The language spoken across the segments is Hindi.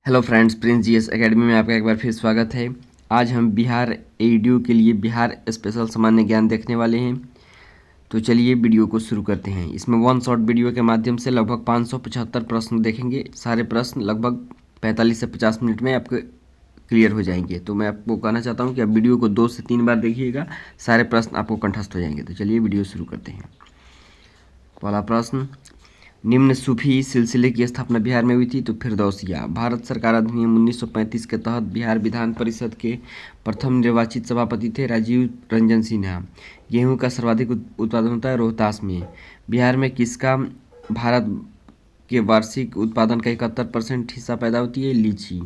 Hello friends, Prince GS academy में आपका एक बार फिर स्वागत है। आज हम बिहार एईडीयू के लिए बिहार स्पेशल सामान्य ज्ञान देखने वाले हैं। तो चलिए वीडियो को शुरू करते हैं। इसमें वन शॉट वीडियो के माध्यम से लगभग 575 प्रश्न देखेंगे। सारे प्रश्न लगभग 45 से 50 मिनट में आपके क्लियर हो जाएंगे। तो मैं आपको कहना चाहता हूँ कि आप वीडियो को 2 से 3 बार देखिएगा, सारे प्रश्न आपको कंठस्थ हो जाएंगे। तो चलिए वीडियो शुरू करते हैं। पहला प्रश्न, निम्न सूफी सिलसिले की स्थापना बिहार में हुई थी। तो फिरदौसिया। भारत सरकार अधिनियम 1935 के तहत बिहार विधान परिषद के प्रथम निर्वाचित सभापति थे राजीव रंजन सिन्हा। गेहूं का सर्वाधिक उत्पादन होता है रोहतास में। बिहार में किसका भारत के वार्षिक उत्पादन का 71% हिस्सा पैदा होती है? लीची।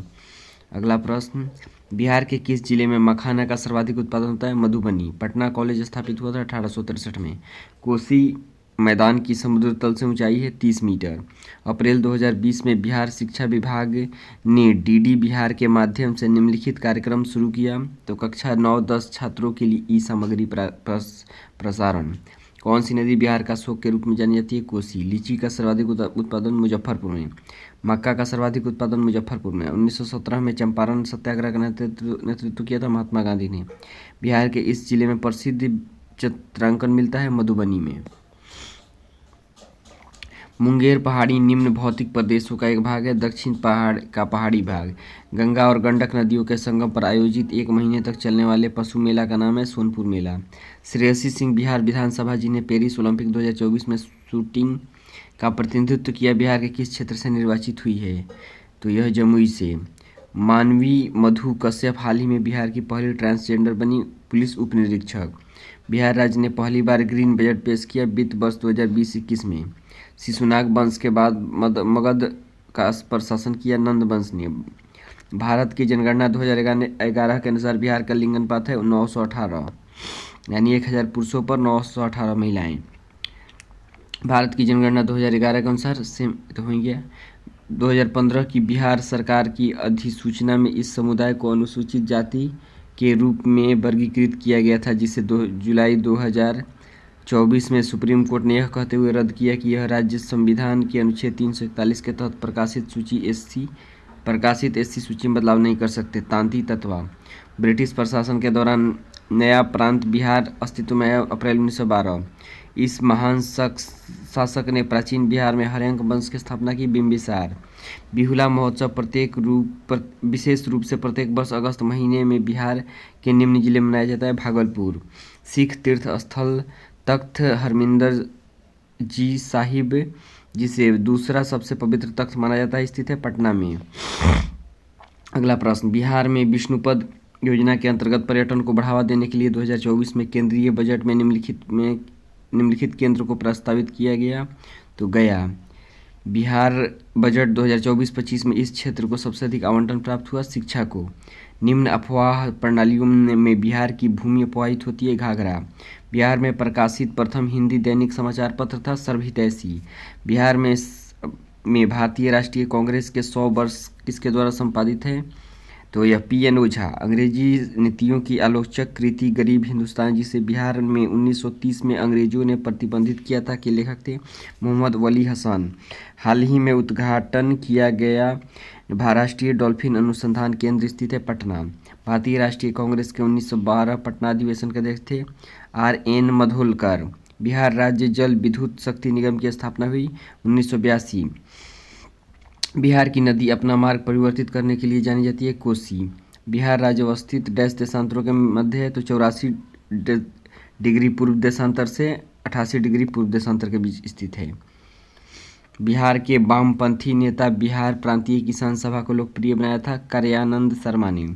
अगला प्रश्न, बिहार के किस जिले में मखाना का सर्वाधिक उत्पादन होता है? मधुबनी। पटना कॉलेज स्थापित हुआ था 1863 में। कोसी मैदान की समुद्र तल से ऊंचाई है 30 मीटर। अप्रैल 2020 में बिहार शिक्षा विभाग ने डीडी बिहार के माध्यम से निम्नलिखित कार्यक्रम शुरू किया। तो कक्षा 9-10 छात्रों के लिए ई सामग्री प्रसारण। कौन सी नदी बिहार का शोक के रूप में जानी जाती है? कोसी। लीची का सर्वाधिक उत्पादन मुजफ्फरपुर में। मक्का का सर्वाधिक उत्पादन मुजफ्फरपुर में। 1917 में चंपारण सत्याग्रह का नेतृत्व किया था महात्मा गांधी ने। बिहार के इस जिले में प्रसिद्ध चित्रांकन मिलता है? मधुबनी में। मुंगेर पहाड़ी निम्न भौतिक प्रदेशों का एक भाग है, दक्षिण पहाड़ का पहाड़ी भाग। गंगा और गंडक नदियों के संगम पर आयोजित 1 महीने तक चलने वाले पशु मेला का नाम है सोनपुर मेला। श्रेयसी सिंह बिहार विधानसभा जिन्हें पेरिस ओलंपिक 2024 में शूटिंग का प्रतिनिधित्व किया, बिहार के किस क्षेत्र से निर्वाचित हुई है? तो यह जमुई से। मानवी मधु कश्यप हाल ही में बिहार की पहली ट्रांसजेंडर बनी पुलिस उप निरीक्षक। बिहार राज्य ने पहली बार ग्रीन बजट पेश किया वित्त वर्ष 2020-21 में। शिशुनाग वंश के बाद मगध का प्रशासन किया नंद वंश ने। भारत की जनगणना 2011 के अनुसार बिहार का लिंग अनुपात है 918, यानी 1000 पुरुषों पर 918 महिलाएं। भारत की जनगणना 2011 के अनुसार सेम तो हो गया। 2015 की बिहार सरकार की अधिसूचना में इस समुदाय को अनुसूचित जाति के रूप में वर्गीकृत किया गया था, जिसे 2 जुलाई 2024 में सुप्रीम कोर्ट ने यह कहते हुए रद्द किया कि यह राज्य संविधान के अनुच्छेद 341 के तहत प्रकाशित एससी सूची में बदलाव नहीं कर सकते। तांती तत्वा। ब्रिटिश प्रशासन के दौरान नया प्रांत बिहार अस्तित्व में आया अप्रैल 1912। इस महान शासक ने प्राचीन बिहार में हर्यंक वंश की स्थापना की। बिंबिसार। बिहुला महोत्सव विशेष रूप से प्रत्येक वर्ष अगस्त महीने में बिहार के निम्न जिले में मनाया जाता है। भागलपुर। सिख तीर्थ स्थल तख्त हरमिंदर जी साहिब, जिसे दूसरा सबसे पवित्र तख्त माना जाता है, स्थित है पटना में। अगला प्रश्न, बिहार में विष्णुपद योजना के अंतर्गत पर्यटन को बढ़ावा देने के लिए 2024 में केंद्रीय बजट में निम्नलिखित केंद्र को प्रस्तावित किया गया। तो गया। बिहार बजट 2024-25 में इस क्षेत्र को सबसे अधिक आवंटन प्राप्त हुआ शिक्षा को। निम्न अफवाह प्रणालियों में बिहार की भूमि अफवाहित होती है। घाघरा। बिहार में प्रकाशित प्रथम हिंदी दैनिक समाचार पत्र था सर्वहितैषी। बिहार में भारतीय राष्ट्रीय कांग्रेस के 100 वर्ष किसके द्वारा संपादित है? तो यह PN ओझा। अंग्रेजी नीतियों की आलोचक कृति गरीब हिंदुस्तान, जिसे बिहार में 1930 में अंग्रेजों ने प्रतिबंधित किया था, के लेखक थे मोहम्मद वली हसन। हाल ही में उद्घाटन किया गया राष्ट्रीय डॉल्फिन अनुसंधान केंद्र स्थित है पटना। भारतीय राष्ट्रीय कांग्रेस के 1912 पटना अधिवेशन के अध्यक्ष थे RN मधोलकर। बिहार राज्य जल विद्युत शक्ति निगम की स्थापना हुई 1982। बिहार की नदी अपना मार्ग परिवर्तित करने के लिए जानी जाती है कोसी। बिहार राज्य अवस्थित डैश देशांतरों के मध्य है, तो 84 डिग्री पूर्व देशांतर से 88 डिग्री पूर्व देशांतर के बीच स्थित है। बिहार के वामपंथी नेता बिहार प्रांतीय किसान सभा को लोकप्रिय बनाया था कार्यानंद शर्मा ने।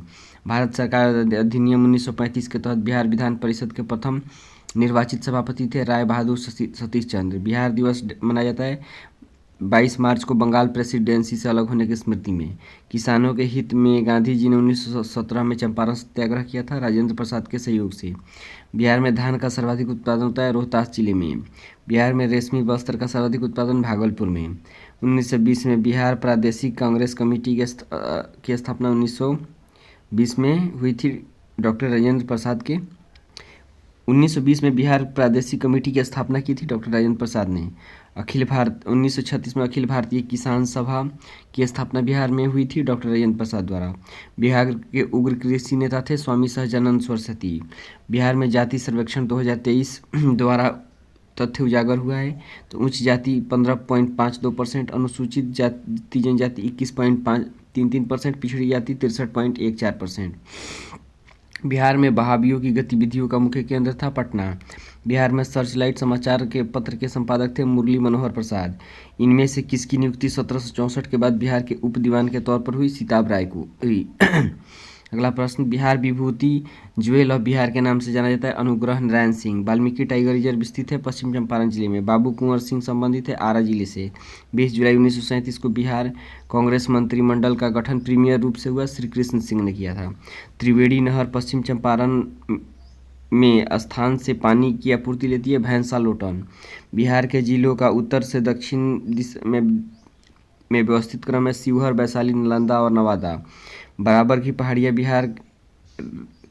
भारत सरकार अधिनियम 1935 के तहत बिहार विधान परिषद के प्रथम निर्वाचित सभापति थे राय बहादुर सतीश चंद्र। बिहार दिवस मनाया जाता है 22 मार्च को बंगाल प्रेसिडेंसी से अलग होने की स्मृति में। किसानों के हित में गांधी जी ने 1917 में चंपारण सत्याग्रह किया था राजेंद्र प्रसाद के सहयोग से। बिहार में धान का सर्वाधिक उत्पादन होता है रोहतास जिले में। बिहार में रेशमी वस्त्र का सर्वाधिक उत्पादन भागलपुर में। 1920 में बिहार प्रादेशिक कांग्रेस कमेटी की स्थापना 1920 में हुई थी डॉक्टर राजेंद्र प्रसाद के। 1920 में बिहार प्रादेशिक कमेटी की स्थापना की थी डॉक्टर राजेंद्र प्रसाद ने। 1936 में अखिल भारतीय किसान सभा की स्थापना बिहार में हुई थी डॉक्टर राजेंद्र प्रसाद द्वारा। बिहार के उग्र कृषि नेता थे स्वामी सहजानंद सरस्वती। बिहार में जाति सर्वेक्षण 2023 द्वारा तथ्य उजागर हुआ है। तो उच्च जाति 15.52%, अनुसूचित जाति जनजाति 21.33%, पिछड़ी जाति 63.14%। बिहार में बहाबियों की गतिविधियों का मुख्य केंद्र था पटना। बिहार में सर्चलाइट समाचार के पत्र के संपादक थे मुरली मनोहर प्रसाद। इनमें से किसकी नियुक्ति 1764 के बाद बिहार के उप दीवान के तौर पर हुई? सीताब राय को हुई। अगला प्रश्न, बिहार विभूति ज्वेल ऑफ बिहार के नाम से जाना जाता है अनुग्रह नारायण सिंह। वाल्मीकि टाइगर रिजर्व स्थित है पश्चिम चंपारण जिले में। बाबू कुंवर सिंह संबंधित है आरा जिले से। 20 जुलाई 1937 को बिहार कांग्रेस मंत्रिमंडल का गठन प्रीमियर रूप से हुआ, श्री कृष्ण सिंह ने किया था। त्रिवेणी नहर पश्चिम चंपारण में स्थान से पानी की आपूर्ति लेती है, भैंसा लोटन। बिहार के जिलों का उत्तर से दक्षिण दिशा में व्यवस्थित क्रम है, शिवहर, वैशाली, नालंदा और नवादा। बराबर की पहाड़ियाँ बिहार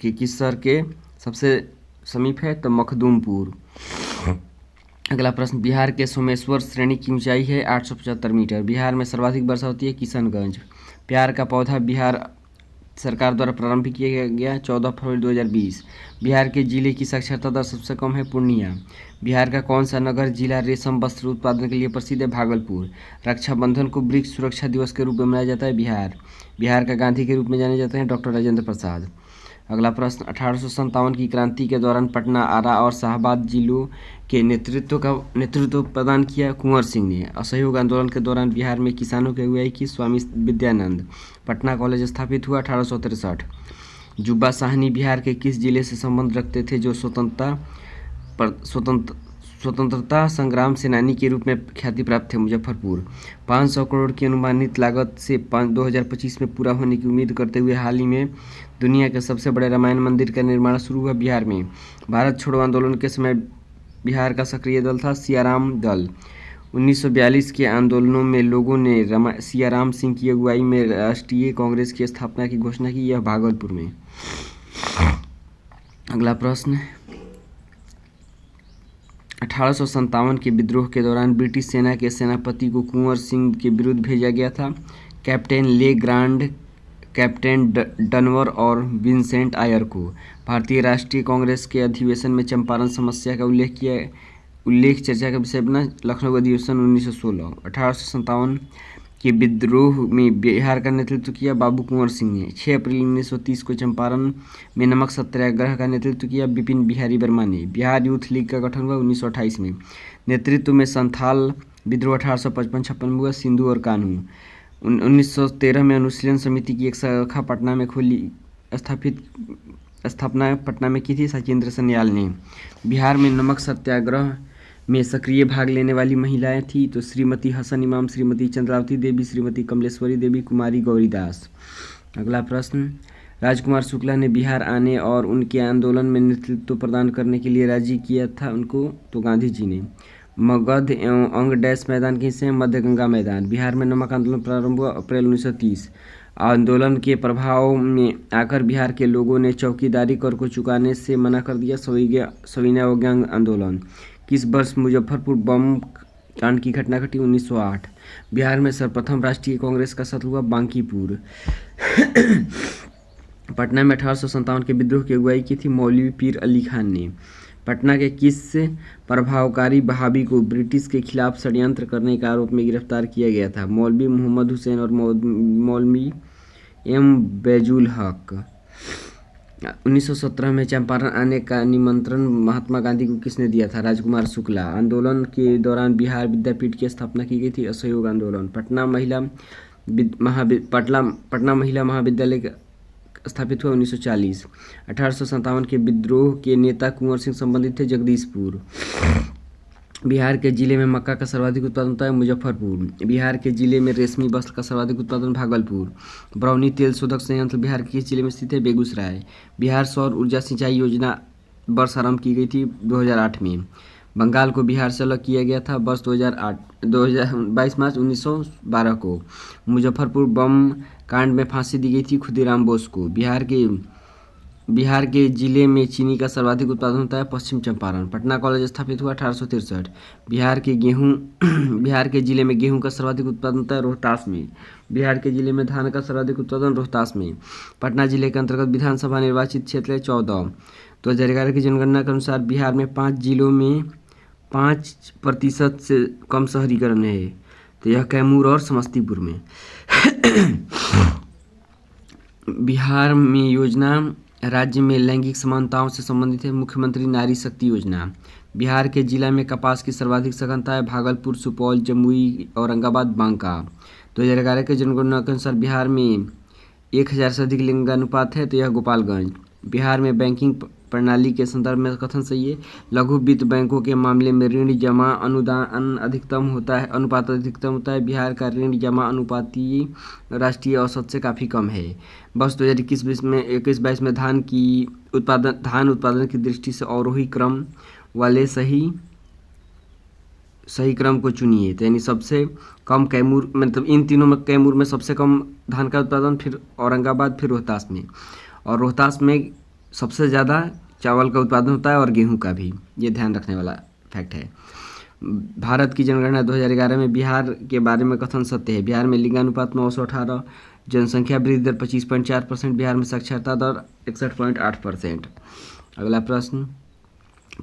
के किस शहर के सबसे समीप है? तो मखदूमपुर। अगला प्रश्न, बिहार के सोमेश्वर श्रेणी की ऊंचाई है 875 मीटर। बिहार में सर्वाधिक वर्षा होती है किशनगंज। प्यार का पौधा बिहार सरकार द्वारा प्रारंभ किया गया 14 फरवरी 2020। बिहार के जिले की साक्षरता दर सबसे कम है पूर्णिया। बिहार का कौन सा नगर जिला रेशम वस्त्र उत्पादन के लिए प्रसिद्ध है? भागलपुर। रक्षाबंधन को वृक्ष सुरक्षा दिवस के रूप में मनाया जाता है बिहार। बिहार का गांधी के रूप में जाने जाते हैं डॉक्टर राजेंद्र प्रसाद। अगला प्रश्न, 1857 की क्रांति के दौरान पटना, आरा और शाहबाद जिलों के नेतृत्व प्रदान किया कुंवर सिंह ने। असहयोग आंदोलन के दौरान बिहार में किसानों की अगुवाई की स्वामी विद्यानंद। पटना कॉलेज स्थापित हुआ 1863। जुब्बा साहनी बिहार के किस जिले से संबंध रखते थे जो स्वतंत्रता संग्राम सेनानी के रूप में ख्याति प्राप्त थे? मुजफ्फरपुर। 500 करोड़ की अनुमानित लागत से 2025 में पूरा होने की उम्मीद करते हुए हाल ही में दुनिया के सबसे बड़े रामायण मंदिर का निर्माण शुरू हुआ बिहार में। भारत छोड़ो आंदोलन के समय बिहार का सक्रिय दल था सियाराम दल। 1942 के आंदोलनों में लोगों ने सियाराम सिंह की अगुवाई में राष्ट्रीय कांग्रेस की स्थापना की घोषणा की, यह भागलपुर में। अगला प्रश्न, 1857 के विद्रोह के दौरान ब्रिटिश सेना के सेनापति को कुंवर सिंह के विरुद्ध भेजा गया था। कैप्टन ले ग्रांड, कैप्टन डनवर और विंसेंट आयर को। भारतीय राष्ट्रीय कांग्रेस के अधिवेशन में चंपारण समस्या का उल्लेख चर्चा का विषय बना, लखनऊ अधिवेशन 1916। 1857 के विद्रोह में बिहार का नेतृत्व किया बाबू कुंवर सिंह ने। 6 अप्रैल 1930 को चंपारण में नमक सत्याग्रह का नेतृत्व किया बिपिन बिहारी वर्मा ने। बिहार यूथ लीग का गठन हुआ 1928 में। नेतृत्व में संथाल विद्रोह 1855-56 में हुआ, सिंधु और कान्हू। 1913 में अनुशीलन समिति की एक शाखा पटना में स्थापना पटना में की थी सचिंद्र सन्याल ने। बिहार में नमक सत्याग्रह में सक्रिय भाग लेने वाली महिलाएं थी तो श्रीमती हसन इमाम, श्रीमती चंद्रावती देवी, श्रीमती कमलेश्वरी देवी, कुमारी गौरीदास। अगला प्रश्न, राजकुमार शुक्ला ने बिहार आने और उनके आंदोलन में नेतृत्व प्रदान करने के लिए राजी किया था उनको, तो गांधी जी ने। मगध एवं अंग डैश मैदान के हिस्से मध्य गंगा मैदान। बिहार में नमक आंदोलन प्रारंभ हुआ अप्रैल 1930। आंदोलन के प्रभाव में आकर बिहार के लोगों ने चौकीदारी कर को चुकाने से मना कर दिया। सविनय अवज्ञा आंदोलन। किस वर्ष मुजफ्फरपुर बम कांड की घटना घटी? 1908। बिहार में सर्वप्रथम राष्ट्रीय कांग्रेस का सत्र हुआ बांकीपुर। पटना में 1857 के विद्रोह की अगुवाई की थी मौलवी पीर अली खान ने। पटना के किस प्रभावकारी बहाबी को ब्रिटिश के खिलाफ षड्यंत्र करने के आरोप में गिरफ्तार किया गया था? मौलवी मोहम्मद हुसैन और मौलवी एम बैजुल हक। 1917 में चंपारण आने का निमंत्रण महात्मा गांधी को किसने दिया था? राजकुमार शुक्ला। आंदोलन के दौरान बिहार विद्यापीठ की स्थापना की गई थी, असहयोग आंदोलन। पटना महिला महाविद्यालय स्थापित हुआ 1940। 1857 के विद्रोह के नेता कुंवर सिंह संबंधित थे जगदीशपुर। बिहार के जिले में मक्का का सर्वाधिक उत्पादन होता है मुजफ्फरपुर। बिहार के जिले में रेशमी वस्त्र का सर्वाधिक उत्पादन भागलपुर। ब्राउनी तेल शोधक संयंत्र बिहार के किस जिले में स्थित है? बेगूसराय। बिहार सौर ऊर्जा सिंचाई योजना वर्ष आरंभ की गई थी 2008 में। बंगाल को बिहार से अलग किया गया था वर्ष 22 मार्च 1912 को। मुजफ्फरपुर बम कांड में फांसी दी गई थी खुदीराम बोस को। बिहार के बिहार के जिले में चीनी का सर्वाधिक उत्पादन होता है? पश्चिम चंपारण। पटना कॉलेज स्थापित हुआ 1863। बिहार के जिले में गेहूं का सर्वाधिक उत्पादन होता है? रोहतास में। बिहार के जिले में धान का सर्वाधिक उत्पादन? रोहतास में। पटना जिले के अंतर्गत विधानसभा निर्वाचित क्षेत्र है? 14। 2011 की जनगणना के अनुसार बिहार में 5 जिलों में 5% से कम शहरीकरण है, तो यह कैमूर और समस्तीपुर में। बिहार में योजना राज्य में लैंगिक समानताओं से संबंधित है? मुख्यमंत्री नारी शक्ति योजना। बिहार के जिला में कपास की सर्वाधिक सघनता है? भागलपुर, सुपौल, जमुई, औरंगाबाद, बांका। 2011 के जनगणना के अनुसार बिहार में 1000 से अधिक लिंगानुपात है, तो यह गोपालगंज। बिहार में बैंकिंग प्रणाली के संदर्भ में कथन सही है? लघु वित्त बैंकों के मामले में ऋण जमा अनुदान अधिकतम होता है, अनुपात अधिकतम होता है। बिहार का ऋण जमा अनुपातीय राष्ट्रीय औसत से काफ़ी कम है। वर्ष 2021-22 में धान उत्पादन की दृष्टि से अवरोही क्रम वाले सही क्रम को चुनिए। तो यानी सबसे कम कैमूर, मतलब इन तीनों में कैमूर में सबसे कम धान का उत्पादन, फिर औरंगाबाद, फिर रोहतास में। और रोहतास में सबसे ज़्यादा चावल का उत्पादन होता है और गेहूं का भी, ये ध्यान रखने वाला फैक्ट है। भारत की जनगणना 2011 में बिहार के बारे में कथन सत्य है? बिहार में लिंगानुपात 918, जनसंख्या वृद्धि दर 25.4%, बिहार में साक्षरता दर 61.8%। अगला प्रश्न,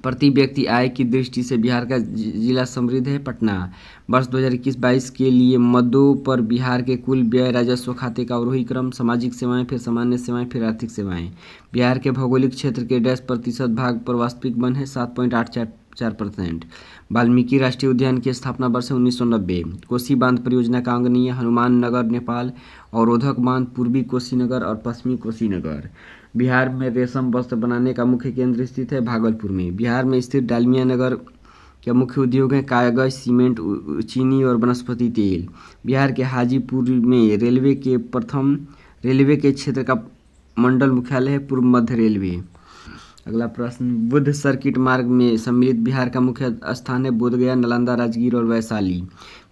प्रति व्यक्ति आय की दृष्टि से बिहार का जिला समृद्ध है? पटना। वर्ष 2021-22 के लिए मदों पर बिहार के कुल व्यय राजस्व खाते का अवरोही क्रम: सामाजिक सेवाएं, फिर सामान्य सेवाएं, फिर आर्थिक सेवाएं। बिहार के भौगोलिक क्षेत्र के % भाग पर वास्तविक वन है? 7.84%। वाल्मीकि राष्ट्रीय उद्यान की स्थापना वर्ष 1990। कोसी बांध परियोजना का अंग नहीं है? हनुमान नगर नेपाल, अवरोधक बांध पूर्वी कोशीनगर और पश्चिमी कोशीनगर। बिहार में रेशम वस्त्र बनाने का मुख्य केंद्र स्थित है? भागलपुर में। बिहार में स्थित डालमिया नगर के मुख्य उद्योग हैं? कागज, सीमेंट, चीनी और वनस्पति तेल। बिहार के हाजीपुर में रेलवे के क्षेत्र का मंडल मुख्यालय है? पूर्व मध्य रेलवे। अगला प्रश्न, बुद्ध सर्किट मार्ग में सम्मिलित बिहार का मुख्य स्थान है? बोधगया, नालंदा, राजगीर और वैशाली।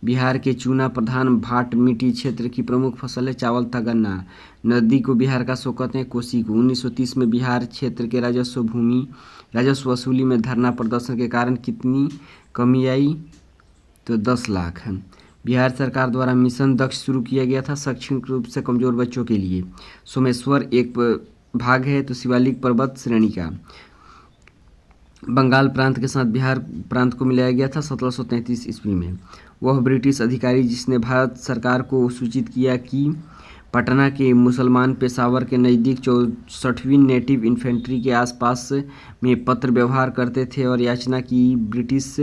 बिहार के चूना प्रधान भाट मिट्टी क्षेत्र की प्रमुख फसल है? चावल तथा गन्ना। नदी को बिहार का शोक कहते हैं? कोसी को। 1930 में बिहार क्षेत्र के राजस्व वसूली में धरना प्रदर्शन के कारण कितनी कमी आई? तो 10 लाख। बिहार सरकार द्वारा मिशन दक्ष शुरू किया गया था शैक्षणिक रूप से कमजोर बच्चों के लिए। सोमेश्वर एक भाग है, तो शिवालिक पर्वत श्रेणी का। बंगाल प्रांत के साथ बिहार प्रांत को मिलाया गया था 1733 ईस्वी में। वह ब्रिटिश अधिकारी जिसने भारत सरकार को सूचित किया कि पटना के मुसलमान पेशावर के नज़दीक 64वीं नेटिव इन्फेंट्री के आसपास में पत्र व्यवहार करते थे और याचना की ब्रिटिश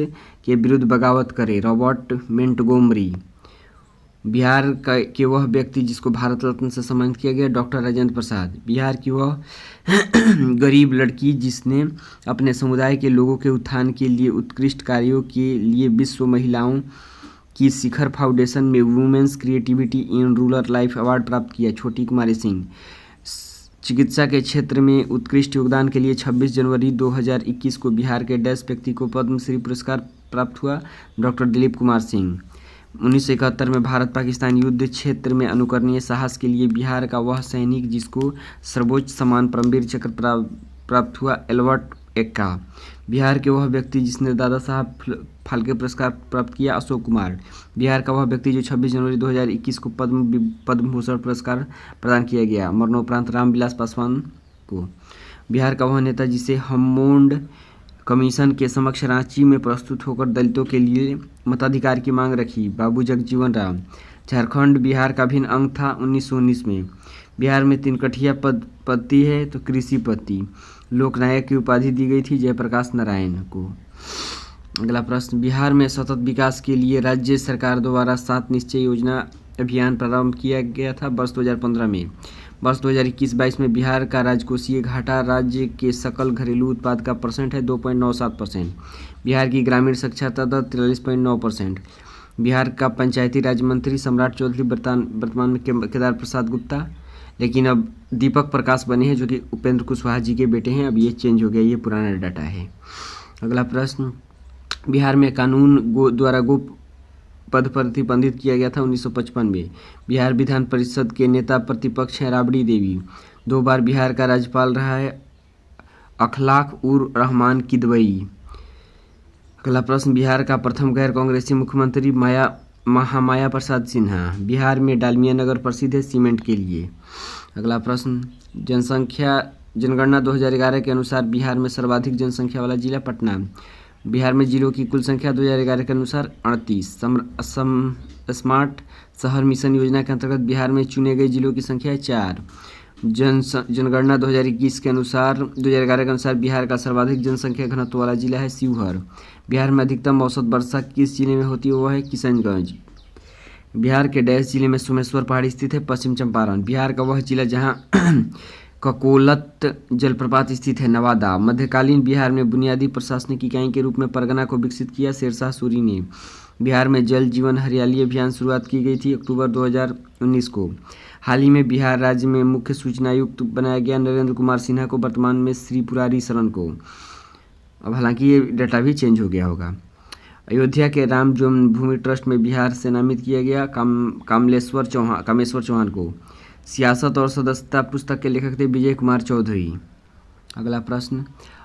के विरुद्ध बगावत करे? Robert Montgomery. बिहार के वह व्यक्ति जिसको भारत रत्न से सम्मानित किया गया? डॉक्टर राजेंद्र प्रसाद। बिहार की वह गरीब लड़की जिसने अपने समुदाय के लोगों के उत्थान के लिए उत्कृष्ट कार्यों के लिए विश्व महिलाओं की शिखर फाउंडेशन में women's creativity in rural life award प्राप्त किया? छोटी कुमारी सिंह। चिकित्सा के क्षेत्र में उत्कृष्ट योगदान के लिए 26 जनवरी 2021 को बिहार के डैश व्यक्ति को पद्मश्री पुरस्कार प्राप्त हुआ? डॉक्टर दिलीप कुमार सिंह। 1971 में भारत पाकिस्तान युद्ध क्षेत्र में अनुकरणीय साहस के लिए बिहार का वह सैनिक जिसको सर्वोच्च सम्मान परमवीर चक्र प्राप्त हुआ? एल्बर्ट एक्का। बिहार के वह व्यक्ति जिसने दादा साहब फाल्के पुरस्कार प्राप्त किया? अशोक कुमार। बिहार का वह व्यक्ति जो 26 जनवरी 2021 को पद्म भूषण पुरस्कार प्रदान किया गया? मरणोपरांत रामविलास पासवान को। बिहार का वह नेता जिसे हमोंड कमीशन के समक्ष रांची में प्रस्तुत होकर दलितों के लिए मताधिकार की मांग रखी? बाबू जगजीवन राम। झारखंड बिहार का भिन्न अंग था 1919 में। बिहार में 3 कठिया पत्ती है, तो कृषि पत्ती। लोकनायक की उपाधि दी गई थी जयप्रकाश नारायण को। अगला प्रश्न, बिहार में सतत विकास के लिए राज्य सरकार द्वारा 7 निश्चय योजना अभियान प्रारंभ किया गया था वर्ष 2015 में। वर्ष 2021-22 में बिहार का राजकोषीय घाटा राज्य के सकल घरेलू उत्पाद का % है 2.97%। बिहार की ग्रामीण साक्षरता दर 43.9%। बिहार का पंचायती राज मंत्री सम्राट चौधरी वर्तमान में केदार प्रसाद गुप्ता, लेकिन अब दीपक प्रकाश बने हैं जो कि उपेंद्र कुशवाहा जी के बेटे हैं। अब ये चेंज हो गया, ये पुराना डाटा है। अगला प्रश्न, बिहार में कानून द्वारा गो पद प्रतिबंधित किया गया था 1955 में। बिहार विधान परिषद के नेता प्रतिपक्ष हैं राबड़ी देवी। 2 बार बिहार का राज्यपाल रहा है अखलाक उर रहमान किदवई। अगला प्रश्न, बिहार का प्रथम गैर कांग्रेसी मुख्यमंत्री महामाया प्रसाद सिन्हा। बिहार में डालमिया नगर प्रसिद्ध है सीमेंट के लिए। अगला प्रश्न, जनगणना 2011 के अनुसार बिहार में सर्वाधिक जनसंख्या वाला जिला पटना। बिहार में जिलों की कुल संख्या 2011 के अनुसार 38। स्मार्ट शहर मिशन योजना के अंतर्गत बिहार में चुने गए जिलों की संख्या है 4। जनगणना 2021 के अनुसार 2011 के अनुसार बिहार का सर्वाधिक जनसंख्या घनत्व वाला जिला है शिवहर। बिहार में अधिकतम औसत वर्षा किस जिले में होती है, वह है किशनगंज। बिहार के डैश जिले में सोमेश्वर पहाड़ी स्थित है, पश्चिम चंपारण। बिहार का वह जिला जहाँ ककोलत जलप्रपात स्थित है, नवादा। मध्यकालीन बिहार में बुनियादी प्रशासनिक इकाई के रूप में परगना को विकसित किया शेरशाह सूरी ने। बिहार में जल जीवन हरियाली अभियान शुरुआत की गई थी अक्टूबर 2019 को। हाल ही में बिहार राज्य में मुख्य सूचनायुक्त बनाया गया नरेंद्र कुमार सिन्हा को, वर्तमान में श्री पुरारी शरण को। अब हालांकि ये डाटा भी चेंज हो गया होगा। अयोध्या के राम जन्मभूमि ट्रस्ट में बिहार से नामित किया गया कामेश्वर चौहान को। सियासत और सदस्यता पुस्तक के लेखक थे विजय कुमार चौधरी। अगला प्रश्न,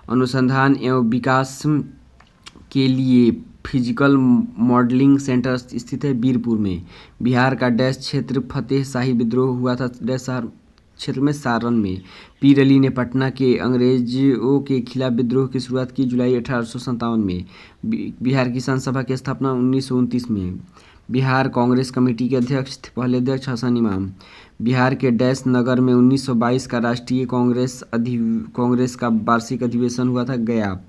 अनुसंधान एवं विकास के लिए फिजिकल मॉडलिंग सेंटर स्थित है बीरपुर में। बिहार का डैश क्षेत्र फतेह शाही विद्रोह हुआ था डैश क्षेत्र में, सारण में। पीर अली ने पटना के अंग्रेजों के खिलाफ विद्रोह की शुरुआत की जुलाई 1857 में। बिहार किसान सभा की स्थापना 1929 में। बिहार कांग्रेस कमेटी के अध्यक्ष थे पहले अध्यक्ष हसन इमाम। बिहार के डैश नगर में 1922 का राष्ट्रीय कांग्रेस का वार्षिक अधिवेशन हुआ था, गया।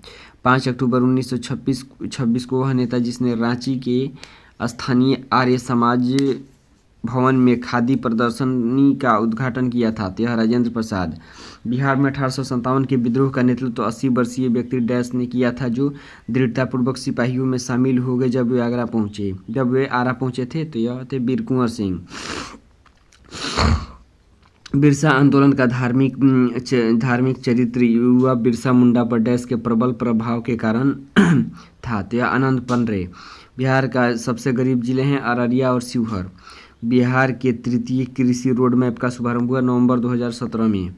5 अक्टूबर 1926 को वह नेता जिसने रांची के स्थानीय आर्य समाज भवन में खादी प्रदर्शनी का उद्घाटन किया था, यह राजेंद्र प्रसाद। बिहार में 1857 के विद्रोह का नेतृत्व 80 वर्षीय व्यक्ति डैश ने किया था, जो दृढ़तापूर्वक सिपाहियों में शामिल हो गए जब वे आरा पहुंचे थे, तो यह थे वीर कुंवर सिंह। बिरसा आंदोलन का धार्मिक चरित्र युवा बिरसा मुंडा पर डैश के प्रबल प्रभाव के कारण था, तो यह आनंद पनरे। बिहार का सबसे गरीब जिले हैं अररिया और शिवहर। बिहार के तृतीय कृषि रोड मैप का शुभारंभ हुआ नवंबर 2017 में।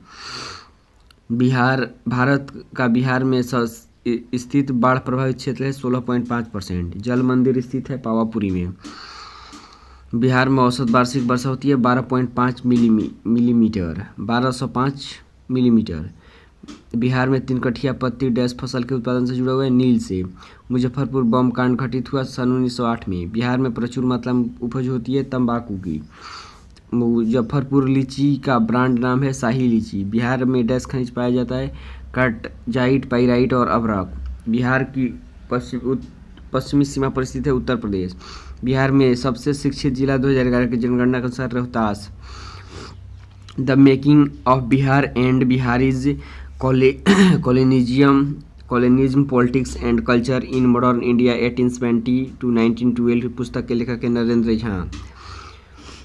बिहार में स्थित बाढ़ प्रभावित क्षेत्र है 16.5%। जल मंदिर स्थित है पावापुरी में। बिहार में औसत वार्षिक वर्षा होती है 12.5 मिलीमीटर 1205 मिलीमीटर। बिहार में 3 कठिया पत्ती डैश फसल के उत्पादन से जुड़ा हुआ है नील से। मुजफ्फरपुर बम कांड घटित हुआ सन 1908 में। बिहार में प्रचुर मात्रा में उपज होती है तंबाकू की। मुजफ्फरपुर लीची का ब्रांड नाम है शाही लीची। बिहार में डैश खनिज पाया जाता है कटजाइट, पाइराइट और अभ्रक। बिहार की पश्चिमी सीमा पर स्थित है उत्तर प्रदेश। बिहार में सबसे शिक्षित जिला 2011 की जनगणना के अनुसार Rohtas. The making of Bihar and Bihari's colonialism politics and culture in modern India 1870 to 1912 पुस्तक के लेखक है नरेंद्र झा।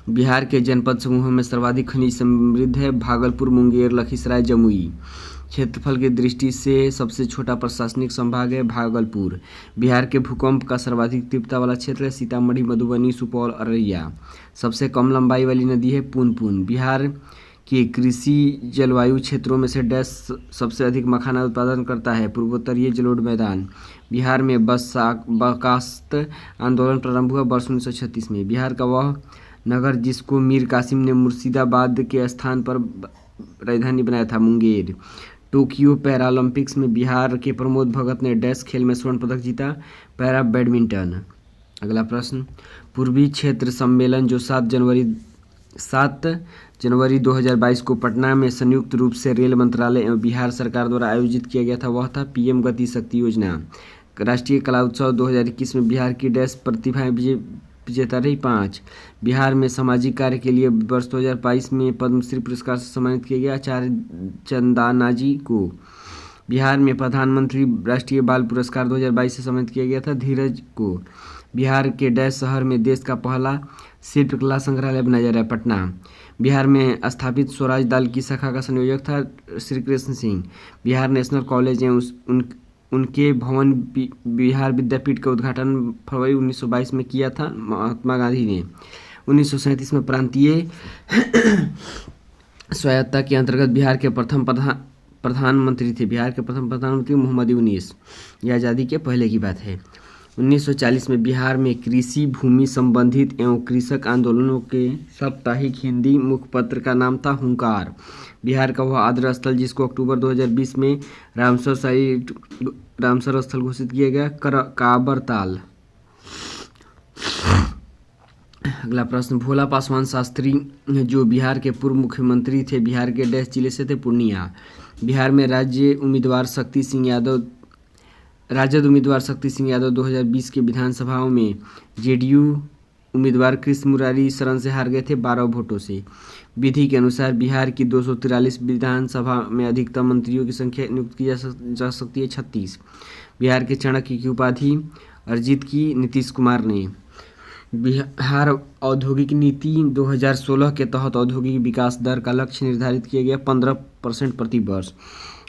बिहार के जनपद समूहों में सर्वाधिक खनिज समृद्ध है भागलपुर, मुंगेर, लखीसराय, जमुई। क्षेत्रफल की दृष्टि से सबसे छोटा प्रशासनिक संभाग है भागलपुर। बिहार के भूकंप का सर्वाधिक तीव्रता वाला क्षेत्र है सीतामढ़ी, मधुबनी, सुपौल, अररिया। सबसे कम लंबाई वाली नदी है पुनपुन। बिहार के कृषि जलवायु क्षेत्रों में से डैश सबसे अधिक मखाना उत्पादन करता है पूर्वोत्तरीय जलोढ़ मैदान। बिहार में बर्खास्त आंदोलन प्रारंभ हुआ वर्ष 1936 में। बिहार का वह नगर जिसको मीर कासिम ने मुर्शिदाबाद के स्थान पर राजधानी बनाया था, मुंगेर। टोक्यो पैरालंपिक्स में बिहार के प्रमोद भगत ने डैश खेल में स्वर्ण पदक जीता, पैरा बैडमिंटन। अगला प्रश्न, पूर्वी क्षेत्र सम्मेलन जो 7 जनवरी 2022 को पटना में संयुक्त रूप से रेल मंत्रालय एवं बिहार सरकार द्वारा आयोजित किया गया था, वह था पीएम गति शक्ति योजना। राष्ट्रीय कला उत्सव 2021 में बिहार की डैश प्रतिभाएं विजेता रही 5। बिहार में सामाजिक कार्य के लिए वर्ष 2022 में पद्मश्री पुरस्कार से सम्मानित किया गया आचार्य चंदानाजी को। बिहार में प्रधानमंत्री राष्ट्रीय बाल पुरस्कार 2022 से सम्मानित किया गया था धीरज को। बिहार के डैश शहर में देश का पहला शिल्पकला संग्रहालय बनाया जा रहा है, पटना। बिहार में स्थापित स्वराज दल की शाखा का संयोजक था श्री कृष्ण सिंह। बिहार नेशनल कॉलेज एवं उनके भवन बिहार विद्यापीठ का उद्घाटन फरवरी 1922 में किया था महात्मा गांधी ने। 1937 में प्रांतीय स्वायत्तता के अंतर्गत बिहार के प्रथम प्रधानमंत्री थे। बिहार के प्रथम प्रधानमंत्री मोहम्मद यूनुस। यह आज़ादी के पहले की बात है। 1940 में बिहार में कृषि भूमि संबंधित एवं कृषक आंदोलनों के साप्ताहिक हिंदी मुखपत्र का नाम था हुंकार। बिहार का वह आदर स्थल जिसको अक्टूबर 2020 में रामसर स्थल घोषित किया गया, काबरताल। अगला प्रश्न, भोला पासवान शास्त्री जो बिहार के पूर्व मुख्यमंत्री थे, बिहार के डैश जिले से थे, पूर्णिया। बिहार में राजद उम्मीदवार शक्ति सिंह यादव 2020 के विधानसभाओं में जेडीयू उम्मीदवार कृष्ण मुरारी शरण से हार गए थे 12 वोटों से। विधि के अनुसार बिहार की 243 विधानसभा में अधिकतम मंत्रियों की संख्या नियुक्त की जा सकती है 36। बिहार के चाणक्य की उपाधि अर्जित की नीतीश कुमार ने। बिहार औद्योगिक नीति 2016 के तहत औद्योगिक विकास दर का लक्ष्य निर्धारित किया गया 15% प्रति वर्ष।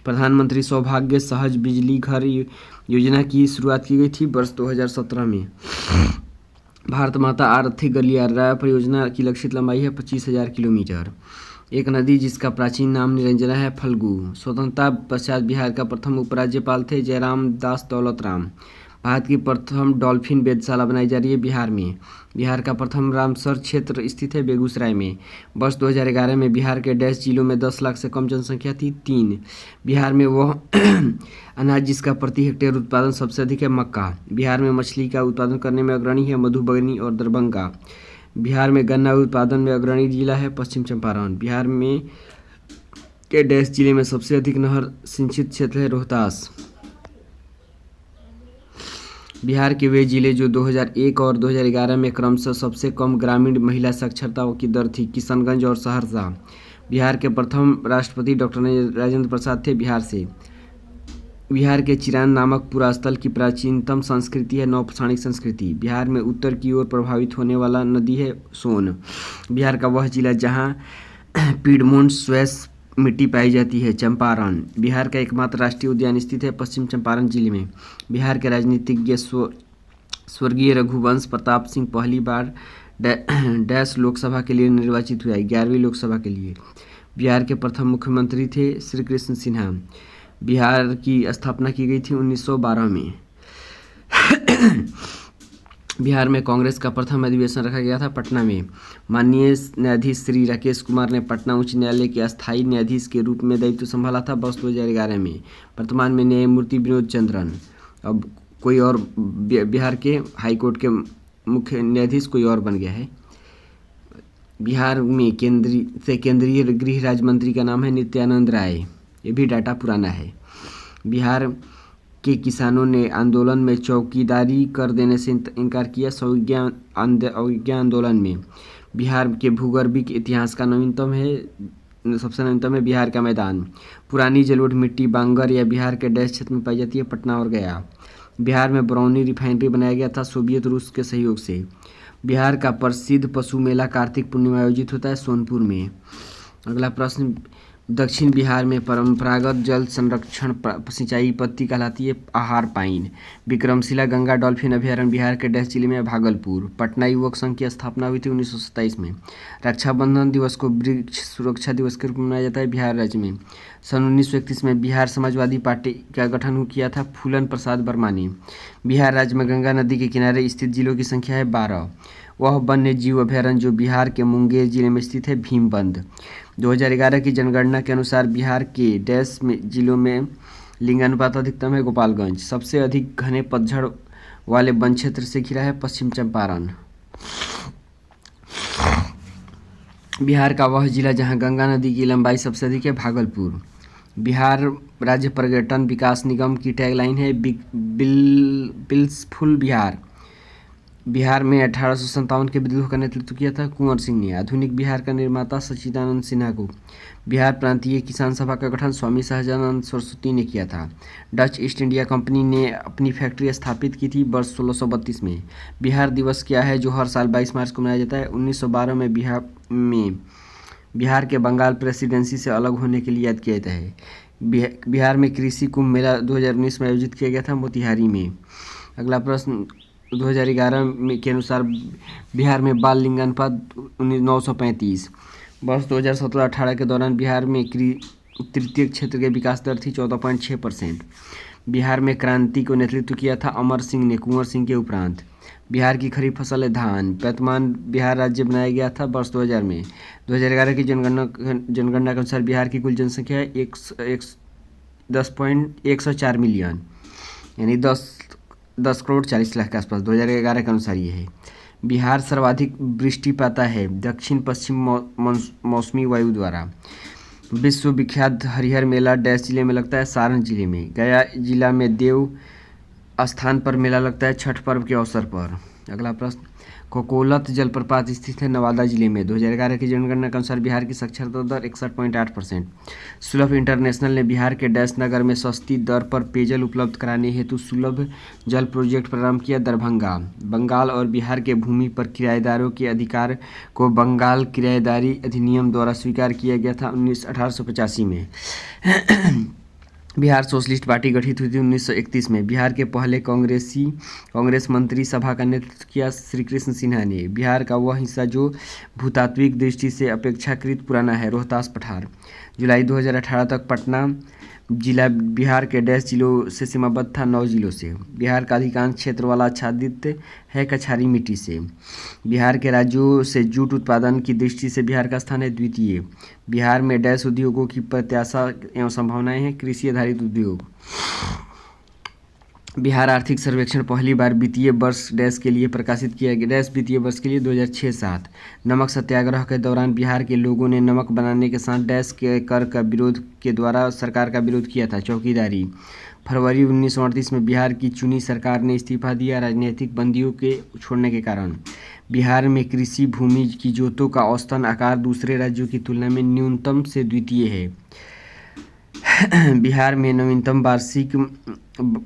प्रधानमंत्री सौभाग्य सहज बिजली घर योजना की शुरुआत की गई थी वर्ष 2017 में। भारत माता आर्थिक गलियारा परियोजना की लक्षित लंबाई है 25,000 किलोमीटर। एक नदी जिसका प्राचीन नाम निरंजना है, फल्गु। स्वतंत्रता पश्चात बिहार का प्रथम उपराज्यपाल थे जयराम दास दौलतराम। भारत की प्रथम डॉल्फिन वेधशाला बनाई जा रही है बिहार में। बिहार का प्रथम रामसर क्षेत्र स्थित है बेगूसराय में। वर्ष 2011 में बिहार के डैश जिलों में 10 लाख से कम जनसंख्या थी 3। बिहार में वह अनाज जिसका प्रति हेक्टेयर उत्पादन सबसे अधिक है, मक्का। बिहार में मछली का उत्पादन करने में अग्रणी है मधुबनी और दरभंगा। बिहार में गन्ना उत्पादन में अग्रणी जिला है पश्चिम चंपारण। बिहार में के डैश जिले में सबसे अधिक नहर सिंचित क्षेत्र है रोहतास। बिहार के वे जिले जो 2001 और 2011 में क्रमशः सबसे कम ग्रामीण महिला साक्षरता की दर थी, किशनगंज और सहरसा। बिहार के प्रथम राष्ट्रपति डॉक्टर राजेंद्र प्रसाद थे बिहार से। बिहार के चिरान नामक पुरास्थल की प्राचीनतम संस्कृति है नौपाषाणिक संस्कृति। बिहार में उत्तर की ओर प्रभावित होने वाला नदी है सोन। बिहार का वह जिला जहाँ पीडमोंट स्वेस मिट्टी पाई जाती है, चंपारण। बिहार का एकमात्र राष्ट्रीय उद्यान स्थित है पश्चिम चंपारण जिले में। बिहार के राजनीतिज्ञ स्वर्गीय रघुवंश प्रताप सिंह पहली बार डैश लोकसभा के लिए निर्वाचित हुआ है, 11वीं लोकसभा के लिए। बिहार के प्रथम मुख्यमंत्री थे श्री कृष्ण सिन्हा। बिहार की स्थापना की गई थी 1912 में। बिहार में कांग्रेस का प्रथम अधिवेशन रखा गया था पटना में। माननीय न्यायाधीश श्री राकेश कुमार ने पटना उच्च न्यायालय के अस्थायी न्यायाधीश के रूप में दायित्व संभाला था वर्ष 2011 में। वर्तमान में न्यायमूर्ति विनोद चंद्रन। अब कोई और बिहार के हाईकोर्ट के मुख्य न्यायाधीश कोई और बन गया है। बिहार में केंद्रीय गृह राज्य मंत्री का नाम है नित्यानंद राय। ये भी डाटा पुराना है। बिहार के किसानों ने आंदोलन में चौकीदारी कर देने से इनकार किया। अवज्ञा आंदोलन में बिहार के भूगर्भिक इतिहास का सबसे नवीनतम है बिहार का मैदान। पुरानी जलोढ़ मिट्टी बांगर या बिहार के डैश क्षेत्र में पाई जाती है, पटना और गया। बिहार में बरौनी रिफाइनरी बनाया गया था सोवियत रूस के सहयोग से। बिहार का प्रसिद्ध पशु मेला कार्तिक पूर्णिमा आयोजित होता है सोनपुर में। अगला प्रश्न, दक्षिण बिहार में परंपरागत जल संरक्षण सिंचाई पद्धति कहलाती है आहार पाइन। विक्रमशिला गंगा डॉल्फिन अभयारण्य बिहार के डैश जिले में भागलपुर। पटना युवक संघ की स्थापना हुई थी 1927 में। रक्षाबंधन दिवस को वृक्ष सुरक्षा दिवस के रूप में मनाया जाता है बिहार राज्य में। सन 1931 में बिहार समाजवादी पार्टी का गठन किया था फूलन प्रसाद वर्मा ने। बिहार राज्य में गंगा नदी के किनारे स्थित जिलों की संख्या है 12। वह वन्य जीव अभयारण्य जो बिहार के मुंगेर जिले में स्थित है भीमबंध। 2011 की जनगणना के अनुसार बिहार के डैश जिलों में लिंगानुपात अधिकतम है गोपालगंज। सबसे अधिक घने पतझड़ वाले वन क्षेत्र से घिरा है पश्चिम चंपारण। बिहार का वह जिला जहां गंगा नदी की लंबाई सबसे अधिक है भागलपुर। बिहार राज्य पर्यटन विकास निगम की टैगलाइन है बिल्सफुल बिहार। बिहार में 1857 के विद्रोह का नेतृत्व किया था कुंवर सिंह ने। आधुनिक बिहार का निर्माता सच्चिदानंद सिन्हा को। बिहार प्रांतीय किसान सभा का गठन स्वामी सहजानंद सरस्वती ने किया था। डच ईस्ट इंडिया कंपनी ने अपनी फैक्ट्री स्थापित की थी वर्ष 1632 में। बिहार दिवस क्या है जो हर साल 22 मार्च को मनाया जाता है? 1912 में बिहार के बंगाल प्रेसिडेंसी से अलग होने के लिए याद किया जाता है। बिहार में कृषि कुंभ मेला 2019 में आयोजित किया गया था मोतिहारी में। अगला प्रश्न, 2011 के अनुसार बिहार में बाल लिंगानुपात 935। वर्ष 2017-18 के दौरान बिहार में तृतीय क्षेत्र के विकास दर थी 14.6%। बिहार में क्रांति को नेतृत्व किया था अमर सिंह ने कुंवर सिंह के उपरांत। बिहार की खरीफ फसल है धान। वर्तमान बिहार राज्य बनाया गया था वर्ष 2000 में। 2011 की जनगणना के अनुसार बिहार की कुल जनसंख्या है 10.104 मिलियन, यानी 10 करोड़ 40 लाख के आसपास 2011 के अनुसार ये है। बिहार सर्वाधिक वृष्टि पाता है दक्षिण पश्चिम मौसमी वायु द्वारा। विश्व विख्यात हरिहर मेला डैश जिले में लगता है, सारण जिले में। गया जिला में देव स्थान पर मेला लगता है छठ पर्व के अवसर पर। अगला प्रश्न, कोकोलत जलप्रपात स्थित है नवादा जिले में। 2011 की जनगणना के अनुसार बिहार की साक्षरता दर 61.8%। सुलभ इंटरनेशनल ने बिहार के डैश नगर में सस्ती दर पर पेयजल उपलब्ध कराने हेतु सुलभ जल प्रोजेक्ट प्रारंभ किया। दरभंगा। बंगाल और बिहार के भूमि पर किराएदारों के अधिकार को बंगाल किराएदारी अधिनियम द्वारा स्वीकार किया गया था 1885 में। बिहार सोशलिस्ट पार्टी गठित हुई थी 1931 में। बिहार के पहले कांग्रेस मंत्री सभा का नेतृत्व किया श्री कृष्ण सिन्हा ने। बिहार का वह हिस्सा जो भूतात्विक दृष्टि से अपेक्षाकृत पुराना है, रोहतास पठार। जुलाई 2018 तक पटना जिला बिहार के डैश जिलों से सीमाबद्ध था, 9 जिलों से। बिहार का अधिकांश क्षेत्र वाला आच्छादित है कछारी मिट्टी से। बिहार के राज्यों से जूट उत्पादन की दृष्टि से बिहार का स्थान है द्वितीय। बिहार में डैश उद्योगों की प्रत्याशा एवं संभावनाएं हैं, कृषि आधारित उद्योग। बिहार आर्थिक सर्वेक्षण पहली बार वित्तीय वर्ष डैश के लिए प्रकाशित किया गया। डैश वित्तीय वर्ष के लिए 2006-07। नमक सत्याग्रह के दौरान बिहार के लोगों ने नमक बनाने के साथ डैश के कर का विरोध के द्वारा सरकार का विरोध किया था। चौकीदारी। फरवरी 1938 में बिहार की चुनी सरकार ने इस्तीफा दिया राजनीतिक बंदियों के छोड़ने के कारण। बिहार में कृषि भूमि की जोतों का औसतन आकार दूसरे राज्यों की तुलना में न्यूनतम से द्वितीय है। बिहार में नवीनतम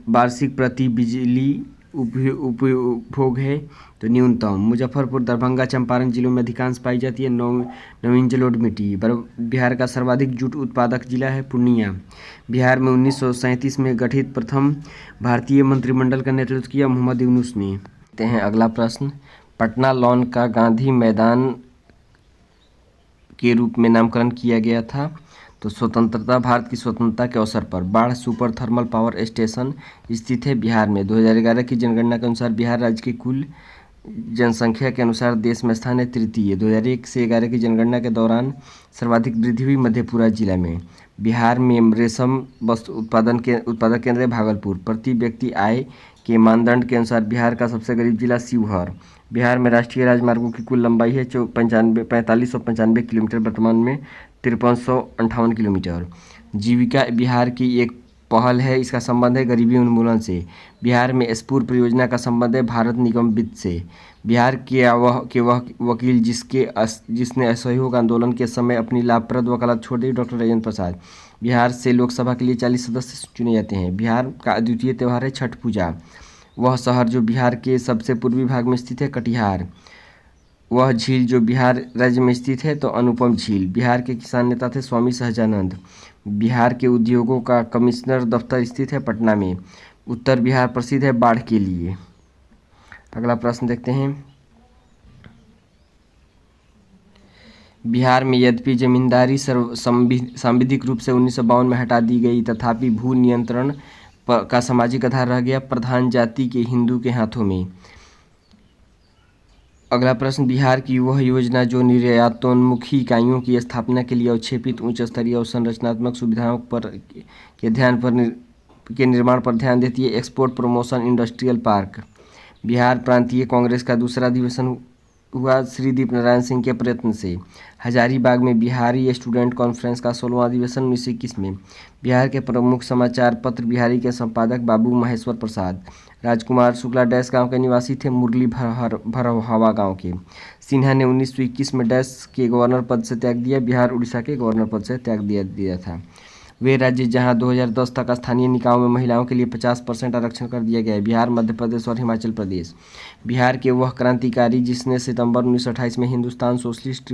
वार्षिक प्रति बिजली उपभोग है तो न्यूनतम। मुजफ्फरपुर, दरभंगा, चंपारण जिलों में अधिकांश पाई जाती है नवीन जलोढ़ मिट्टी। बिहार का सर्वाधिक जूट उत्पादक जिला है पूर्णिया। बिहार में 1937 में गठित प्रथम भारतीय मंत्रिमंडल का नेतृत्व किया मोहम्मद यूनुस ने। देखते हैं अगला प्रश्न, पटना लॉन का गांधी मैदान के रूप में नामकरण किया गया था तो स्वतंत्रता, भारत की स्वतंत्रता के अवसर पर। बाढ़ सुपर थर्मल पावर स्टेशन स्थित है बिहार में। 2011 की जनगणना के अनुसार बिहार राज्य की कुल जनसंख्या के अनुसार देश में स्थान है तृतीय। 2001 से 11 की जनगणना के दौरान सर्वाधिक वृद्धि हुई मधेपुरा जिला में। बिहार में रेशम वस्त्र उत्पादक केंद्र है भागलपुर। प्रति व्यक्ति आय के मानदंड के अनुसार बिहार का सबसे गरीब जिला शिवहर। बिहार में राष्ट्रीय राजमार्गों की कुल लंबाई है 4595 किलोमीटर, वर्तमान में 5358 किलोमीटर। जीविका बिहार की एक पहल है, इसका संबंध है गरीबी उन्मूलन से। बिहार में स्फूर परियोजना का संबंध है भारत निगम वित्त से। बिहार के वह वकील जिसने असहयोग आंदोलन के समय अपनी लाभप्रद वकालत छोड़ दी, डॉक्टर राजेंद्र प्रसाद। बिहार से लोकसभा के लिए 40 सदस्य चुने जाते हैं। बिहार का अद्वितीय त्यौहार है छठ पूजा। वह शहर जो बिहार के सबसे पूर्वी भाग में स्थित है कटिहार। वह झील जो बिहार राज्य में स्थित है तो अनुपम झील। बिहार के किसान नेता थे स्वामी सहजानंद। बिहार के उद्योगों का कमिश्नर दफ्तर स्थित है पटना में। उत्तर बिहार प्रसिद्ध है बाढ़ के लिए। अगला प्रश्न देखते हैं, बिहार में यद्यपि जमींदारी सांविधिक रूप से 1952 में हटा दी गई, तथापि भू नियंत्रण का सामाजिक आधार रह गया प्रधान जाति के हिंदू के हाथों में। अगला प्रश्न, बिहार की वह योजना जो निर्यातोन्मुखी इकाइयों की स्थापना के लिए अवक्षेपित उच्च स्तरीय और संरचनात्मक सुविधाओं के निर्माण पर ध्यान देती है। Export promotion industrial park. Bihar प्रांतीय कांग्रेस का दूसरा अधिवेशन हुआ श्री दीपनारायण सिंह के प्रयत्न से। हजारीबाग में बिहारी स्टूडेंट कॉन्फ्रेंस का 16वां अधिवेशन 1921 में। बिहार के प्रमुख समाचार पत्र बिहारी के संपादक बाबू महेश्वर प्रसाद। राजकुमार शुक्ला डैश गांव के निवासी थे, मुरली भरहवा गांव के। सिन्हा ने 1921 में डैश के गवर्नर पद से त्याग दिया, बिहार उड़ीसा के गवर्नर पद से त्याग दिया था। वे राज्य जहां 2010 तक स्थानीय निकायों में महिलाओं के लिए 50% आरक्षण कर दिया गया है, बिहार, मध्य प्रदेश और हिमाचल प्रदेश। बिहार के वह क्रांतिकारी जिसने सितंबर 1928 में हिंदुस्तान सोशलिस्ट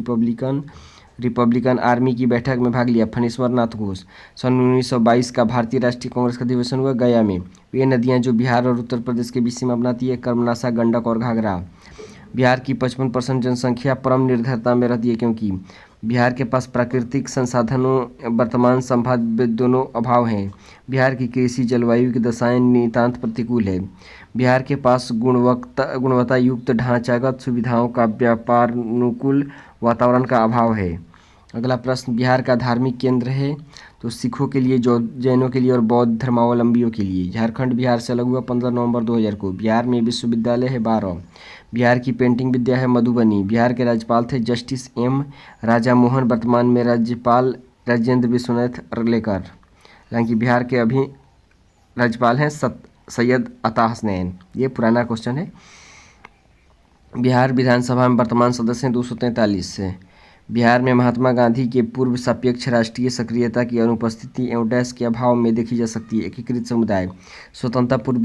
रिपब्लिकन आर्मी की बैठक में भाग लिया, फणीश्वर नाथ घोष। सन 1922 का भारतीय राष्ट्रीय कांग्रेस का अधिवेशन हुआ गया में। वे नदियां जो बिहार और उत्तर प्रदेश के बीच सीमा बनाती है, कर्मनाशा, गंडक और घाघरा। बिहार की 55% जनसंख्या परम निर्धनता में रहती है, क्योंकि बिहार के पास प्राकृतिक संसाधनों वर्तमान संभाव्य दोनों अभाव हैं। बिहार की कृषि जलवायु की दशाएं नितांत प्रतिकूल है। बिहार के पास गुणवत्ता युक्त ढांचागत सुविधाओं का व्यापारानुकूल वातावरण का अभाव है। अगला प्रश्न, बिहार का धार्मिक केंद्र है तो सिखों के लिए, जैनों के लिए और बौद्ध धर्मावलंबियों के लिए। झारखंड बिहार से अलग हुआ 15 नवंबर 2000 को। बिहार में विश्वविद्यालय है 12। बिहार की पेंटिंग विद्या है मधुबनी। बिहार के राज्यपाल थे जस्टिस एम राजा मोहन, वर्तमान में राज्यपाल राजेंद्र विश्वनाथ अर्लेकर। हालांकि बिहार के अभी राज्यपाल हैं सैयद अता हसनैन। ये पुराना क्वेश्चन है। बिहार विधानसभा में वर्तमान सदस्य हैं 243 से। बिहार में महात्मा गांधी के पूर्व सापेक्ष राष्ट्रीय सक्रियता की अनुपस्थिति एवं डैश के अभाव में देखी जा सकती है। एकीकृत समुदाय, स्वतंत्रता पूर्व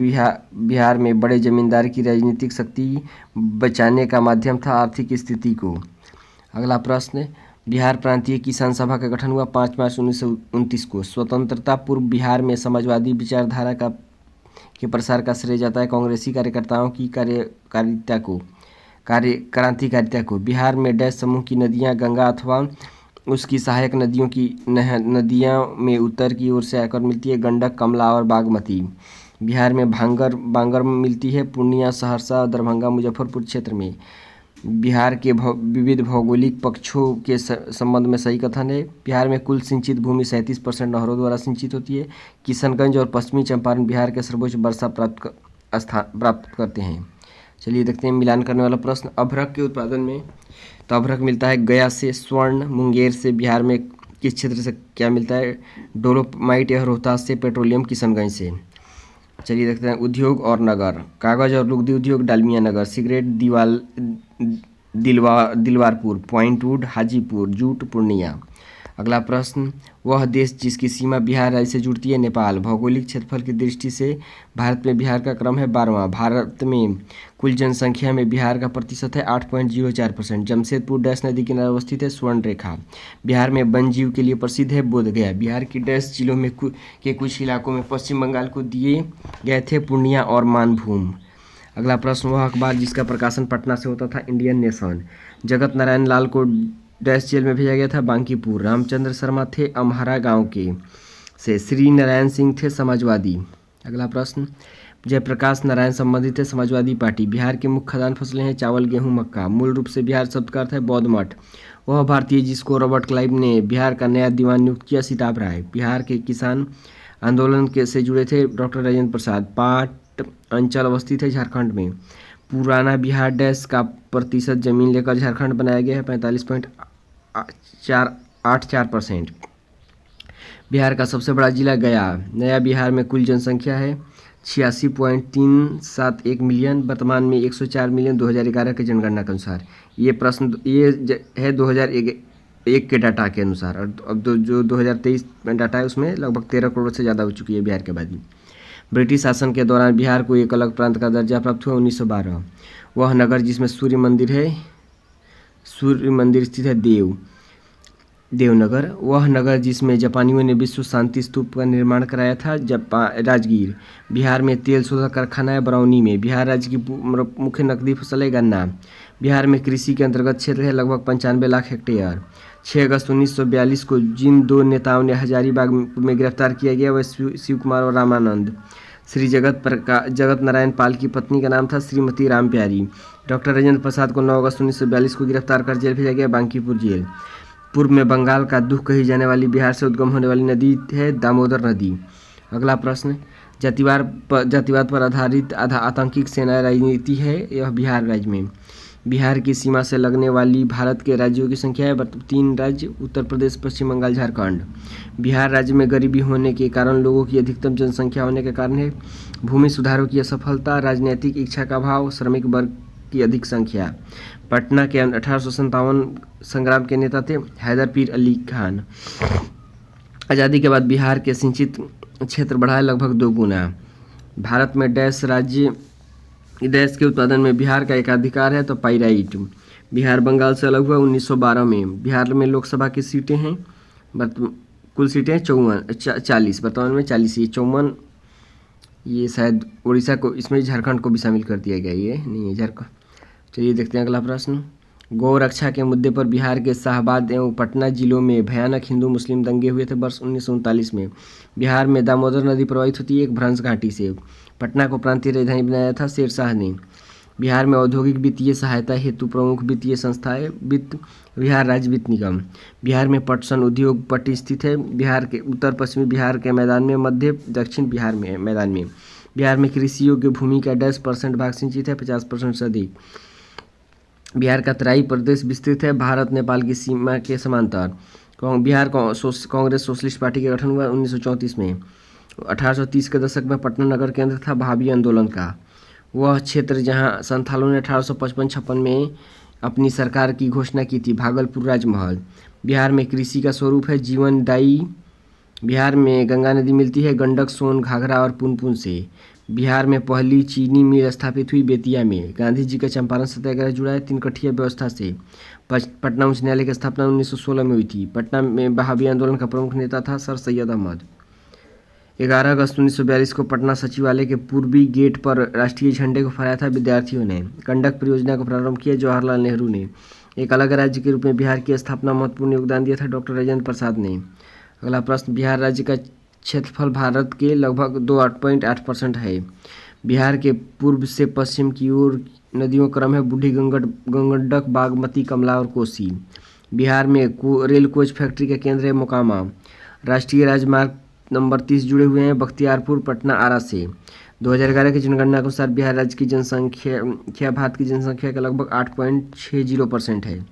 बिहार में बड़े जमींदार की राजनीतिक शक्ति बचाने का माध्यम था आर्थिक स्थिति को। अगला प्रश्न, बिहार प्रांतीय किसान सभा का गठन हुआ 5 मार्च 1929 को। स्वतंत्रता पूर्व बिहार में समाजवादी विचारधारा के प्रसार का श्रेय जाता है कांग्रेसी कार्यकर्ताओं की क्रांतिकारिता को। बिहार में डैश समूह की नदियां गंगा अथवा उसकी सहायक नदियों में उत्तर की ओर से आकर मिलती है, गंडक, कमला और बागमती। बिहार में बांगर मिलती है पूर्णिया, सहरसा, दरभंगा, मुजफ्फरपुर क्षेत्र में। बिहार के विविध भौगोलिक पक्षों के संबंध में सही कथन है। बिहार में कुल सिंचित भूमि 37% नहरों द्वारा सिंचित होती है। किशनगंज और पश्चिमी चंपारण बिहार के सर्वोच्च वर्षा प्राप्त करते हैं। चलिए देखते हैं मिलान करने वाला प्रश्न। अभ्रक के उत्पादन में, तो अभ्रक मिलता है गया से स्वर्ण। मुंगेर से बिहार में किस क्षेत्र से क्या मिलता है? डोलोमाइट या रोहतास से। पेट्रोलियम किशनगंज से। चलिए देखते हैं उद्योग और नगर। कागज और लुगदी उद्योग डालमिया नगर। सिगरेट दिलवारपुर। पॉइंटवुड हाजीपुर। जूट पूर्णिया। अगला प्रश्न, वह देश जिसकी सीमा बिहार राज्य से जुड़ती है नेपाल। भौगोलिक क्षेत्रफल की दृष्टि से भारत में बिहार का क्रम है 12वां। भारत में कुल जनसंख्या में बिहार का प्रतिशत है 8.04%। जमशेदपुर डैश नदी किनारे अवस्थित है। स्वर्ण रेखा। बिहार में वन जीव के लिए प्रसिद्ध है बोधगया। बिहार की डैश जिलों में के कुछ इलाकों में पश्चिम बंगाल को दिए गए थे पूर्णिया और मानभूम। अगला प्रश्न, वह अखबार जिसका प्रकाशन पटना से होता था इंडियन नेशन। जगत नारायण लाल को डैश जेल में भेजा गया था बांकीपुर। रामचंद्र शर्मा थे अमहरा गांव के से। श्री नारायण सिंह थे समाजवादी। अगला प्रश्न, जयप्रकाश नारायण संबंधित है समाजवादी पार्टी। बिहार की मुख्य खाद्यान्न फसलें हैं चावल, गेहूं, मक्का। मूल रूप से बिहार शब्द का अर्थ है बौद्ध मठ। वह भारतीय जिसको रॉबर्ट क्लाइव ने बिहार का नया दीवान नियुक्त किया सीताब राय। बिहार के किसान आंदोलन के से जुड़े थे डॉक्टर राजेंद्र प्रसाद। पाट अंचल अवस्थित है झारखंड में। पुराना बिहार डैश का प्रतिशत जमीन लेकर झारखंड बनाया गया है 45.84%। बिहार का सबसे बड़ा जिला गया। नया बिहार में कुल जनसंख्या है 86.371 मिलियन। वर्तमान में 104 मिलियन 2011 की जनगणना के अनुसार। ये प्रश्न है 2001 के डाटा के अनुसार। और अब जो 2023 में डाटा है उसमें लगभग 13 करोड़ से ज़्यादा हो चुकी है बिहार की आबादी। ब्रिटिश शासन के दौरान बिहार को एक अलग प्रांत का दर्जा प्राप्त हुआ 1912। वह नगर जिसमें सूर्य मंदिर स्थित है देवनगर। वह नगर जिसमें जापानियों ने विश्व शांति स्तूप का निर्माण कराया था राजगीर। बिहार में तेल शोधक कारखाना है बरौनी में। बिहार राज्य की मुख्य नकदी फसल है गन्ना। बिहार में कृषि के अंतर्गत क्षेत्र है लगभग 95 लाख हेक्टेयर। 6 अगस्त 1942 को जिन 2 नेताओं ने हजारीबाग में गिरफ्तार किया गया वह शिव कुमार और रामानंद। श्री जगत नारायण पाल की पत्नी का नाम था श्रीमती राम प्यारी। डॉक्टर राजेंद्र प्रसाद को 9 अगस्त 1942 को गिरफ्तार कर जेल भेजा गया बांकीपुर जेल। पूर्व में बंगाल का दुख कही जाने वाली बिहार से उद्गम होने वाली नदी है दामोदर नदी। अगला प्रश्न, जातिवाद पर आधारित आतंकिक सेना राजनीति है यह बिहार राज्य में। बिहार की सीमा से लगने वाली भारत के राज्यों की संख्या है 3 राज्य, उत्तर प्रदेश, पश्चिम बंगाल, झारखंड। बिहार राज्य में गरीबी होने के कारण, लोगों की अधिकतम जनसंख्या होने के कारण है भूमि सुधारों की असफलता, राजनीतिक इच्छा का अभाव, श्रमिक वर्ग की अधिक संख्या। पटना के 1857 संग्राम के नेता थे हैदर पीर अली खान। आज़ादी के बाद बिहार के सिंचित क्षेत्र बढ़ा है लगभग 2 गुना। भारत में डैश के उत्पादन में बिहार का एकाधिकार है तो पाइराइट। बिहार बंगाल से अलग हुआ 1912 में। बिहार में लोकसभा की सीटें हैं कुल सीटें 40, वर्तमान में 40। ये 54 ये शायद उड़ीसा को, इसमें झारखंड को भी शामिल कर दिया गया। ये नहीं है झारखंड। चलिए देखते हैं अगला प्रश्न। गौ रक्षा के मुद्दे पर बिहार के शाहाबाद एवं पटना जिलों में भयानक हिंदू मुस्लिम दंगे हुए थे। वर्ष 1939 में बिहार में दामोदर नदी प्रवाहित होती है एक भ्रंश घाटी से। पटना को प्रांतीय राजधानी बनाया था शेरशाह ने। बिहार में औद्योगिक वित्तीय सहायता हेतु प्रमुख वित्तीय संस्थाएं वित्त बिहार राज्य वित्त निगम। बिहार में पटसन उद्योग पट्टी स्थित है। बिहार के उत्तर पश्चिमी बिहार के मैदान में, मध्य दक्षिण बिहार में मैदान में। बिहार में कृषि योग्य भूमि का 10% भाग सिंचित है, 50% से अधिक। बिहार का तराई प्रदेश विस्तृत है, भारत नेपाल की सीमा के समांतर। बिहार कांग्रेस सोशलिस्ट पार्टी का गठन हुआ 1934 में। 1830 के दशक में पटना नगर केंद्र था भावी आंदोलन का। वह क्षेत्र जहां संथालों ने 1855-56 में अपनी सरकार की घोषणा की थी, भागलपुर राजमहल। बिहार में कृषि का स्वरूप है जीवनदायी। बिहार में गंगा नदी मिलती है गंडक, सोन, घाघरा और पुनपुन से। बिहार में पहली चीनी मिल स्थापित हुई बेतिया में। गांधी जी का चंपारण सत्याग्रह जुड़ा है तीन-कठिया व्यवस्था से। पटना उच्च न्यायालय की स्थापना 1916 में हुई थी। पटना में बहावी आंदोलन का प्रमुख नेता था सर सैयद अहमद। 11 अगस्त 1942 को पटना सचिवालय के पूर्वी गेट पर राष्ट्रीय झंडे को फहराया था विद्यार्थियों ने। गंडक परियोजना को प्रारंभ किया जवाहरलाल नेहरू ने। एक अलग राज्य के रूप में बिहार की स्थापना महत्वपूर्ण योगदान दिया था डॉक्टर राजेंद्र प्रसाद ने। अगला प्रश्न, बिहार राज्य का क्षेत्रफल भारत के लगभग 2.8% है। बिहार के पूर्व से पश्चिम की ओर नदियों का क्रम है बूढ़ी गंडक, बागमती, कमला और कोसी। बिहार में रेल कोच फैक्ट्री का केंद्र है मोकामा। राष्ट्रीय राजमार्ग नंबर 30 जुड़े हुए हैं बख्तियारपुर, पटना, आरा से। 2011 की जनगणना के अनुसार बिहार राज्य की जनसंख्या भारत की जनसंख्या का लगभग 8.60% है।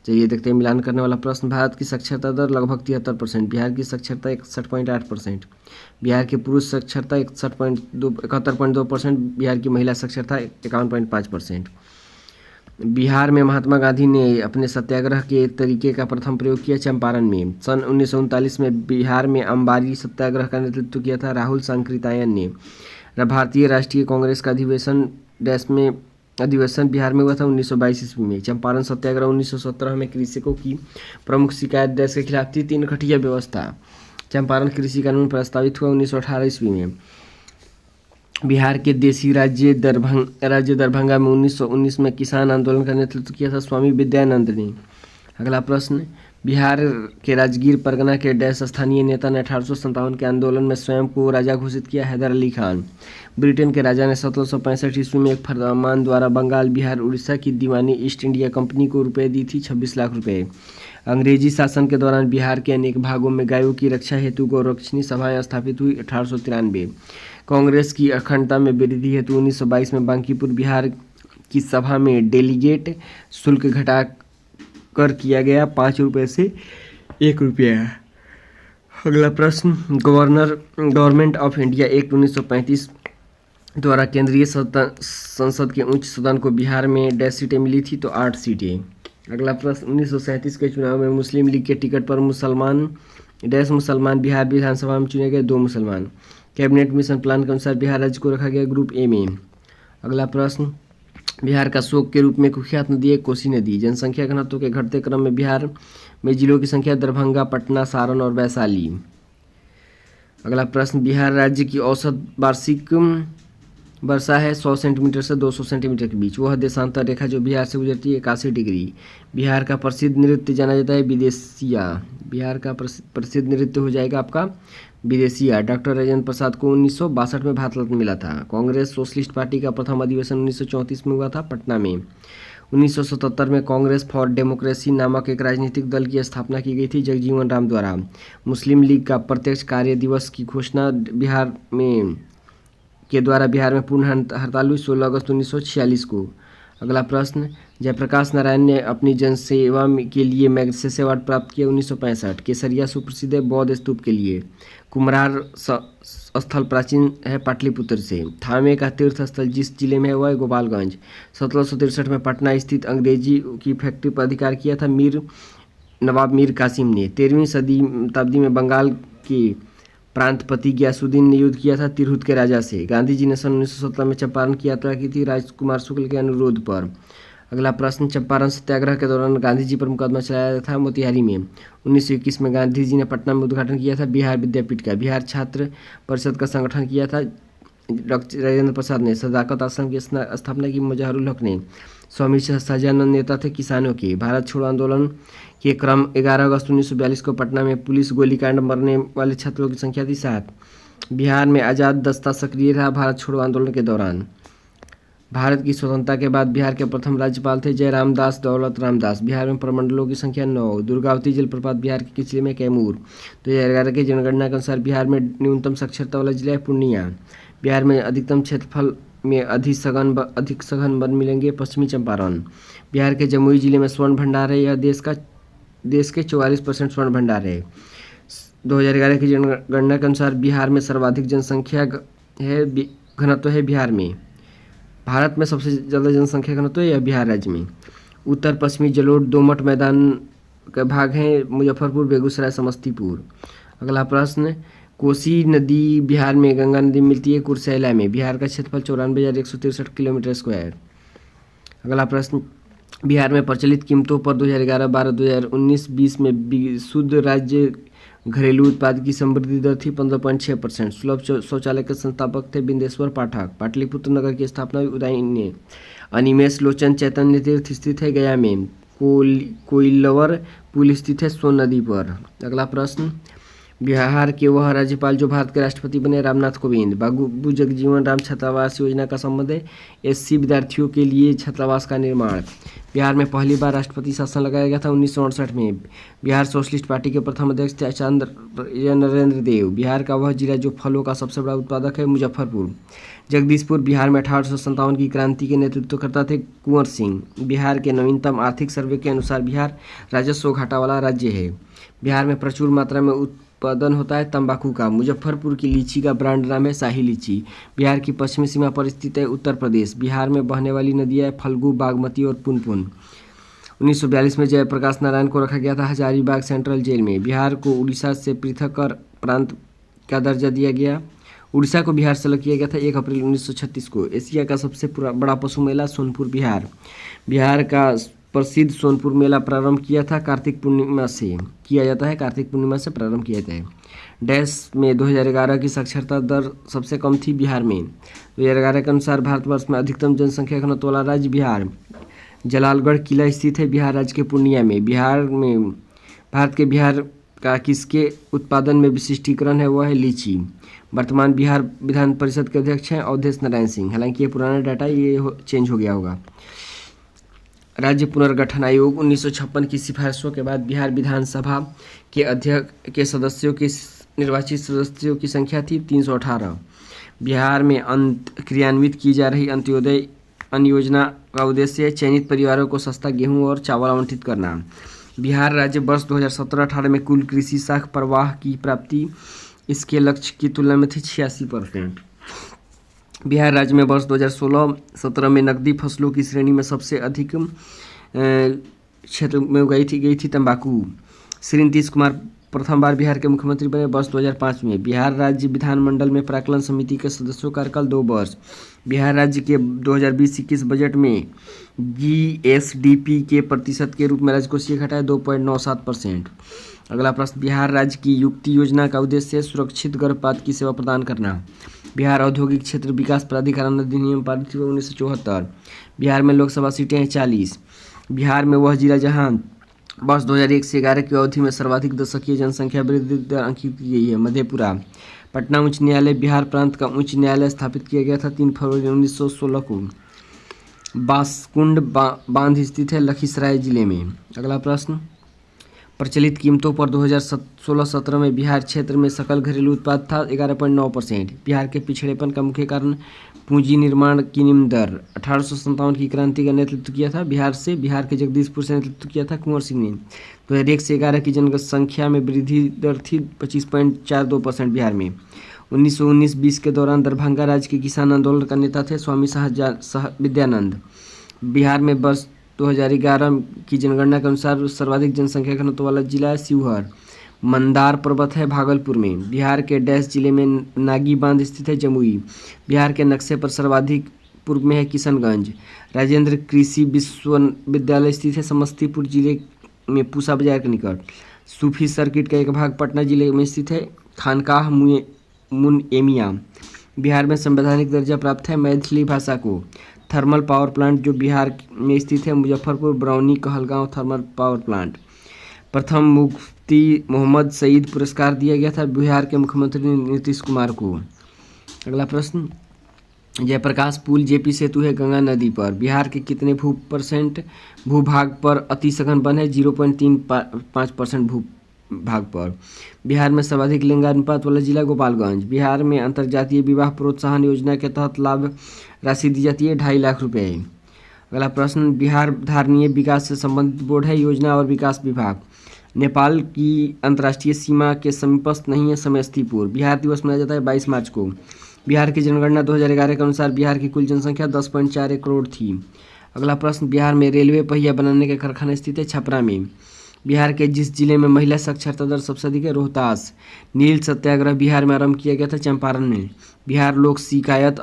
चलिए देखते हैं मिलान करने वाला प्रश्न। भारत की साक्षरता दर लगभग 73%, बिहार की साक्षरता 61.8%, बिहार की पुरुष साक्षरता 71.2%, बिहार की महिला साक्षरता 51.5%। बिहार में महात्मा गांधी ने अपने सत्याग्रह के तरीके का प्रथम प्रयोग किया चंपारण में। सन 1939 में बिहार में अंबारी सत्याग्रह का नेतृत्व किया था राहुल सांकृत्यायन ने। भारतीय राष्ट्रीय कांग्रेस का अधिवेशन बिहार में हुआ था 1922 ईस्वी में। चंपारण सत्याग्रह 1917 में कृषकों की प्रमुख शिकायत देश के खिलाफ थी तीन-कठिया व्यवस्था। चंपारण कृषि कानून प्रस्तावित हुआ 1918 ईस्वी में। बिहार के देशी राज्य दरभंगा में 1919 में किसान आंदोलन का नेतृत्व किया था स्वामी विद्यानंद ने। अगला प्रश्न, बिहार के राजगीर परगना के डैश स्थानीय नेता ने 1857 के आंदोलन में स्वयं को राजा घोषित किया हैदर अली खान। ब्रिटेन के राजा ने 1765 ईस्वी में एक फरमान द्वारा बंगाल, बिहार, उड़ीसा की दीवानी ईस्ट इंडिया कंपनी को रुपए दी थी 26 लाख रुपए। अंग्रेजी शासन के दौरान बिहार के अनेक भागों में गायों की रक्षा हेतु गौरक्षणी सभाएं स्थापित हुई 1893। कांग्रेस की अखंडता में वृद्धि हेतु 1922 में बांकीपुर बिहार की सभा में डेलीगेट शुल्क घटा कर किया गया 5 रुपये से 1 रुपया। अगला प्रश्न, गवर्नमेंट ऑफ इंडिया एक्ट 1935 द्वारा केंद्रीय संसद के उच्च सदन को बिहार में डैश सीटें मिली थी तो 8 सीटें। अगला प्रश्न, 1937 के चुनाव में मुस्लिम लीग के टिकट पर मुसलमान बिहार विधानसभा में चुने गए 2 मुसलमान। कैबिनेट मिशन प्लान के अनुसार बिहार राज्य को रखा गया ग्रुप ए में। अगला प्रश्न, बिहार का शोक के रूप में कुख्यात नदी है कोसी नदी। जनसंख्या घनत्व के घटते क्रम में बिहार में जिलों की संख्या दरभंगा, पटना, सारण और वैशाली। अगला प्रश्न, बिहार राज्य की औसत वार्षिक वर्षा है 100 सेंटीमीटर से 200 सेंटीमीटर के बीच। वह देशांतर रेखा जो बिहार से गुजरती है 81 डिग्री। बिहार का प्रसिद्ध नृत्य जाना जाता है विदेशिया। बिहार का प्रसिद्ध नृत्य हो जाएगा आपका विदेशिया। डॉक्टर राजेंद्र प्रसाद को 1962 में भारत रत्न मिला था। कांग्रेस सोशलिस्ट पार्टी का प्रथम अधिवेशन 1934 में हुआ था पटना में। 1977 में कांग्रेस फॉर डेमोक्रेसी नामक एक राजनीतिक दल की स्थापना की गई थी जगजीवन राम द्वारा। मुस्लिम लीग का प्रत्यक्ष कार्य दिवस की घोषणा बिहार में पूर्ण हड़ताल हुई 16 अगस्त 1946 को। अगला प्रश्न, जयप्रकाश नारायण ने अपनी जनसेवा के लिए मैग्सेसे अवार्ड प्राप्त किया 1965। केसरिया सुप्रसिद्ध है बौद्ध स्तूप के लिए। कुम्हरार स्थल प्राचीन है पाटलिपुत्र से। थामे का तीर्थ स्थल जिस जिले में है वह है गोपालगंज। 1763 में पटना स्थित अंग्रेजी की फैक्ट्री पर अधिकार किया था नवाब मीर कासिम ने। 13वीं शताब्दी में बंगाल के प्रांतपति ग्यासुद्दीन ने युद्ध किया था तिरहुत के राजा से। गांधी जी ने सन 1917 में चंपारण की यात्रा की थी राजकुमार शुक्ल के अनुरोध पर। अगला प्रश्न, चंपारण सत्याग्रह के दौरान गांधी जी पर मुकदमा चलाया था मोतिहारी में। 1921 में गांधी जी ने पटना में उद्घाटन किया था बिहार विद्यापीठ का। बिहार छात्र परिषद का संगठन किया था डॉक्टर राजेंद्र प्रसाद ने। सदाकत आश्रम की स्थापना की मुजफ्फरुल हक ने। स्वामी सहजानंद नेता थे किसानों के। भारत छोड़ो आंदोलन के क्रम 11 अगस्त 1942 को पटना में पुलिस गोलीकांड मरने वाले छात्रों की संख्या थी 7। बिहार में आज़ाद दस्ता सक्रिय रहा भारत छोड़ो आंदोलन के दौरान। भारत की स्वतंत्रता के बाद बिहार के प्रथम राज्यपाल थे जयराम दास दौलत रामदास। बिहार में प्रमंडलों की संख्या 9। दुर्गावती जलप्रपात बिहार के किस जिले में? कैमूर। 2011 की जनगणना के अनुसार बिहार में न्यूनतम साक्षरता वाला जिला है पूर्णिया। बिहार में अधिकतम क्षेत्रफल में अधिक सघन वन मिलेंगे? पश्चिमी चंपारण। बिहार के जमुई जिले में स्वर्ण भंडार है। यह देश के 44% स्वर्ण भंडार है। 2011 की जनगणना के अनुसार बिहार में सर्वाधिक जनसंख्या है घनत्व है बिहार में। भारत में सबसे ज़्यादा जनसंख्या घनत्व है यह बिहार राज्य में। उत्तर पश्चिमी जलोढ़ दोमट मैदान के भाग हैं मुजफ्फरपुर, बेगूसराय, समस्तीपुर। अगला प्रश्न, कोसी नदी बिहार में गंगा नदी मिलती है कुर्सेला में। बिहार का क्षेत्रफल 94,163 किलोमीटर स्क्वायर। अगला प्रश्न, बिहार में प्रचलित कीमतों पर 2011, 12, 2019, 20 में शुद्ध राज्य घरेलू उत्पाद की समृद्धि दर थी 15.6%। सुलभ शौचालय के संस्थापक थे बिंदेश्वर पाठक। पाटलिपुत्र नगर की स्थापना उदय ने। अनिमेष लोचन चैतन्य तीर्थ स्थित है गया में। कोइलवर पुल स्थित है सोन नदी पर। अगला प्रश्न, बिहार के वह राज्यपाल जो भारत के राष्ट्रपति बने? रामनाथ कोविंद। बाबू जगजीवन राम छात्रावास योजना का संबंध है एससी विद्यार्थियों के लिए छात्रावास का निर्माण। बिहार में पहली बार राष्ट्रपति शासन लगाया गया था 1968 में। बिहार सोशलिस्ट पार्टी के प्रथम अध्यक्ष थे आचार्य नरेंद्र देव। बिहार का वह जिला जो फलों का सबसे बड़ा उत्पादक है मुजफ्फरपुर। जगदीशपुर बिहार में 1857 की क्रांति के नेतृत्वकर्ता थे कुंवर सिंह। बिहार के नवीनतम आर्थिक सर्वे के अनुसार बिहार राजस्व घाटा वाला राज्य है। बिहार में प्रचुर मात्रा में उत्पादन होता है तंबाकू का। मुजफ्फरपुर की लीची का ब्रांड नाम है शाही लीची। बिहार की पश्चिमी सीमा पर स्थित है उत्तर प्रदेश। बिहार में बहने वाली नदियाँ फल्गु, बागमती और पुनपुन। 1942 में जयप्रकाश नारायण को रखा गया था हजारीबाग सेंट्रल जेल में। बिहार को उड़ीसा से पृथक कर प्रांत का दर्जा दिया गया। उड़ीसा को बिहार से अलग किया गया था 1 अप्रैल 1936 को। एशिया का सबसे बड़ा पशु मेला सोनपुर बिहार। बिहार का प्रसिद्ध सोनपुर मेला प्रारंभ किया था कार्तिक पूर्णिमा से किया जाता है। कार्तिक पूर्णिमा से प्रारंभ किया जाता है। डैश में 2011 की साक्षरता दर सबसे कम थी बिहार में। 2011 के अनुसार भारतवर्ष में अधिकतम जनसंख्या घनत्व वाला राज्य बिहार। जलालगढ़ किला स्थित है बिहार राज्य के पूर्णिया में। भारत के बिहार का किसके उत्पादन में विशिष्टीकरण है? वह है लीची। वर्तमान बिहार विधान परिषद के अध्यक्ष हैं अवधेश नारायण सिंह। हालांकि ये पुराना डाटा चेंज हो गया होगा। राज्य पुनर्गठन आयोग 1956 की सिफारिशों के बाद बिहार विधानसभा के अध्यक्ष के सदस्यों की निर्वाचित सदस्यों की संख्या थी 318। बिहार में क्रियान्वित की जा रही अंत्योदय अन्न योजना का उद्देश्य है चयनित परिवारों को सस्ता गेहूं और चावल आवंटित करना। बिहार राज्य वर्ष 2017-18 में कुल कृषि साख प्रवाह की प्राप्ति इसके लक्ष्य की तुलना में थी 86%। बिहार राज्य में वर्ष 2016-17 में नकदी फसलों की श्रेणी में सबसे अधिक क्षेत्र में उगाई गई थी तंबाकू। श्री नीतीश कुमार प्रथम बार बिहार के मुख्यमंत्री बने वर्ष 2005 में। बिहार राज्य विधानमंडल में प्राक्कलन समिति के सदस्यों का कार्यकाल 2 वर्ष। बिहार राज्य के 2020-21 बजट में जीएसडीपी के प्रतिशत के रूप में राजकोषीय घाटा है 2.97%। अगला प्रश्न, बिहार राज्य की युक्ति योजना का उद्देश्य है सुरक्षित गर्भपात की सेवा प्रदान करना। बिहार औद्योगिक क्षेत्र विकास प्राधिकरण अधिनियम पारित हुआ 1974। बिहार में लोकसभा सीटें हैं 40। बिहार में वह जिला जहां वर्ष 2001 से 11 की अवधि में सर्वाधिक दशकीय जनसंख्या वृद्धि दर अंकित की गई है मधेपुरा। पटना उच्च न्यायालय बिहार प्रांत का उच्च न्यायालय स्थापित किया गया था 3 फरवरी 1916 को। बांसकुंड बांध स्थित है लखीसराय जिले में। अगला प्रश्न, प्रचलित कीमतों पर 2016-17 में बिहार क्षेत्र में सकल घरेलू उत्पाद था 11.9%। बिहार के पिछड़ेपन का मुख्य कारण पूंजी निर्माण की निम्न दर। 1857 की क्रांति का नेतृत्व किया था बिहार के जगदीशपुर से नेतृत्व किया था कुंवर सिंह ने। 2001 से 11 की जनसंख्या में वृद्धि दर थी 25.42% बिहार में। 1919-20 के दौरान दरभंगा राज्य के किसान आंदोलन का नेता थे स्वामी विद्यानंद। बिहार में वर्ष 2011 की जनगणना के अनुसार सर्वाधिक जनसंख्या घनत्व वाला जिला है शिवहर। मंदार पर्वत है भागलपुर में। बिहार के डैश जिले में नागी बांध स्थित है जमुई। बिहार के नक्शे पर सर्वाधिक पूर्व में है किशनगंज। राजेंद्र कृषि विश्वविद्यालय स्थित है समस्तीपुर जिले में पूसा बाजार के निकट। सूफी सर्किट का एक भाग पटना जिले में स्थित है खानकाह मुनएमिया। बिहार में संवैधानिक दर्जा प्राप्त है मैथिली भाषा को। थर्मल पावर प्लांट जो बिहार में स्थित है, Muzaffarpur, Barauni, Kahalgaon thermal power plant. प्रथम मुफ्ती मोहम्मद सईद पुरस्कार दिया गया था बिहार के मुख्यमंत्री नीतीश कुमार को। अगला प्रश्न, जयप्रकाश पुल जेपी सेतु है गंगा नदी पर। बिहार के कितने भूभाग पर अति सघन वन है? 0.35% भूभाग पर। बिहार में सर्वाधिक लिंगानुपात वाला जिला गोपालगंज। बिहार में अंतर्जातीय विवाह प्रोत्साहन योजना के तहत लाभ राशि दी जाती है 2.5 लाख रुपए। अगला प्रश्न, बिहार धारणीय विकास से संबंधित बोर्ड है योजना और विकास विभाग। नेपाल की अंतर्राष्ट्रीय सीमा के समीपस्थ नहीं है समस्तीपुर। बिहार दिवस मनाया जाता है 22 मार्च को। बिहार की जनगणना 2011 के अनुसार बिहार की कुल जनसंख्या 10.41 करोड़ थी। अगला प्रश्न, बिहार में रेलवे पहिया बनाने के कारखाना स्थित है छपरा में। बिहार के जिस जिले में महिला साक्षरता दर सबसे अधिक है? रोहतास। नील सत्याग्रह बिहार में आरंभ किया गया था चंपारण में। बिहार लोक शिकायत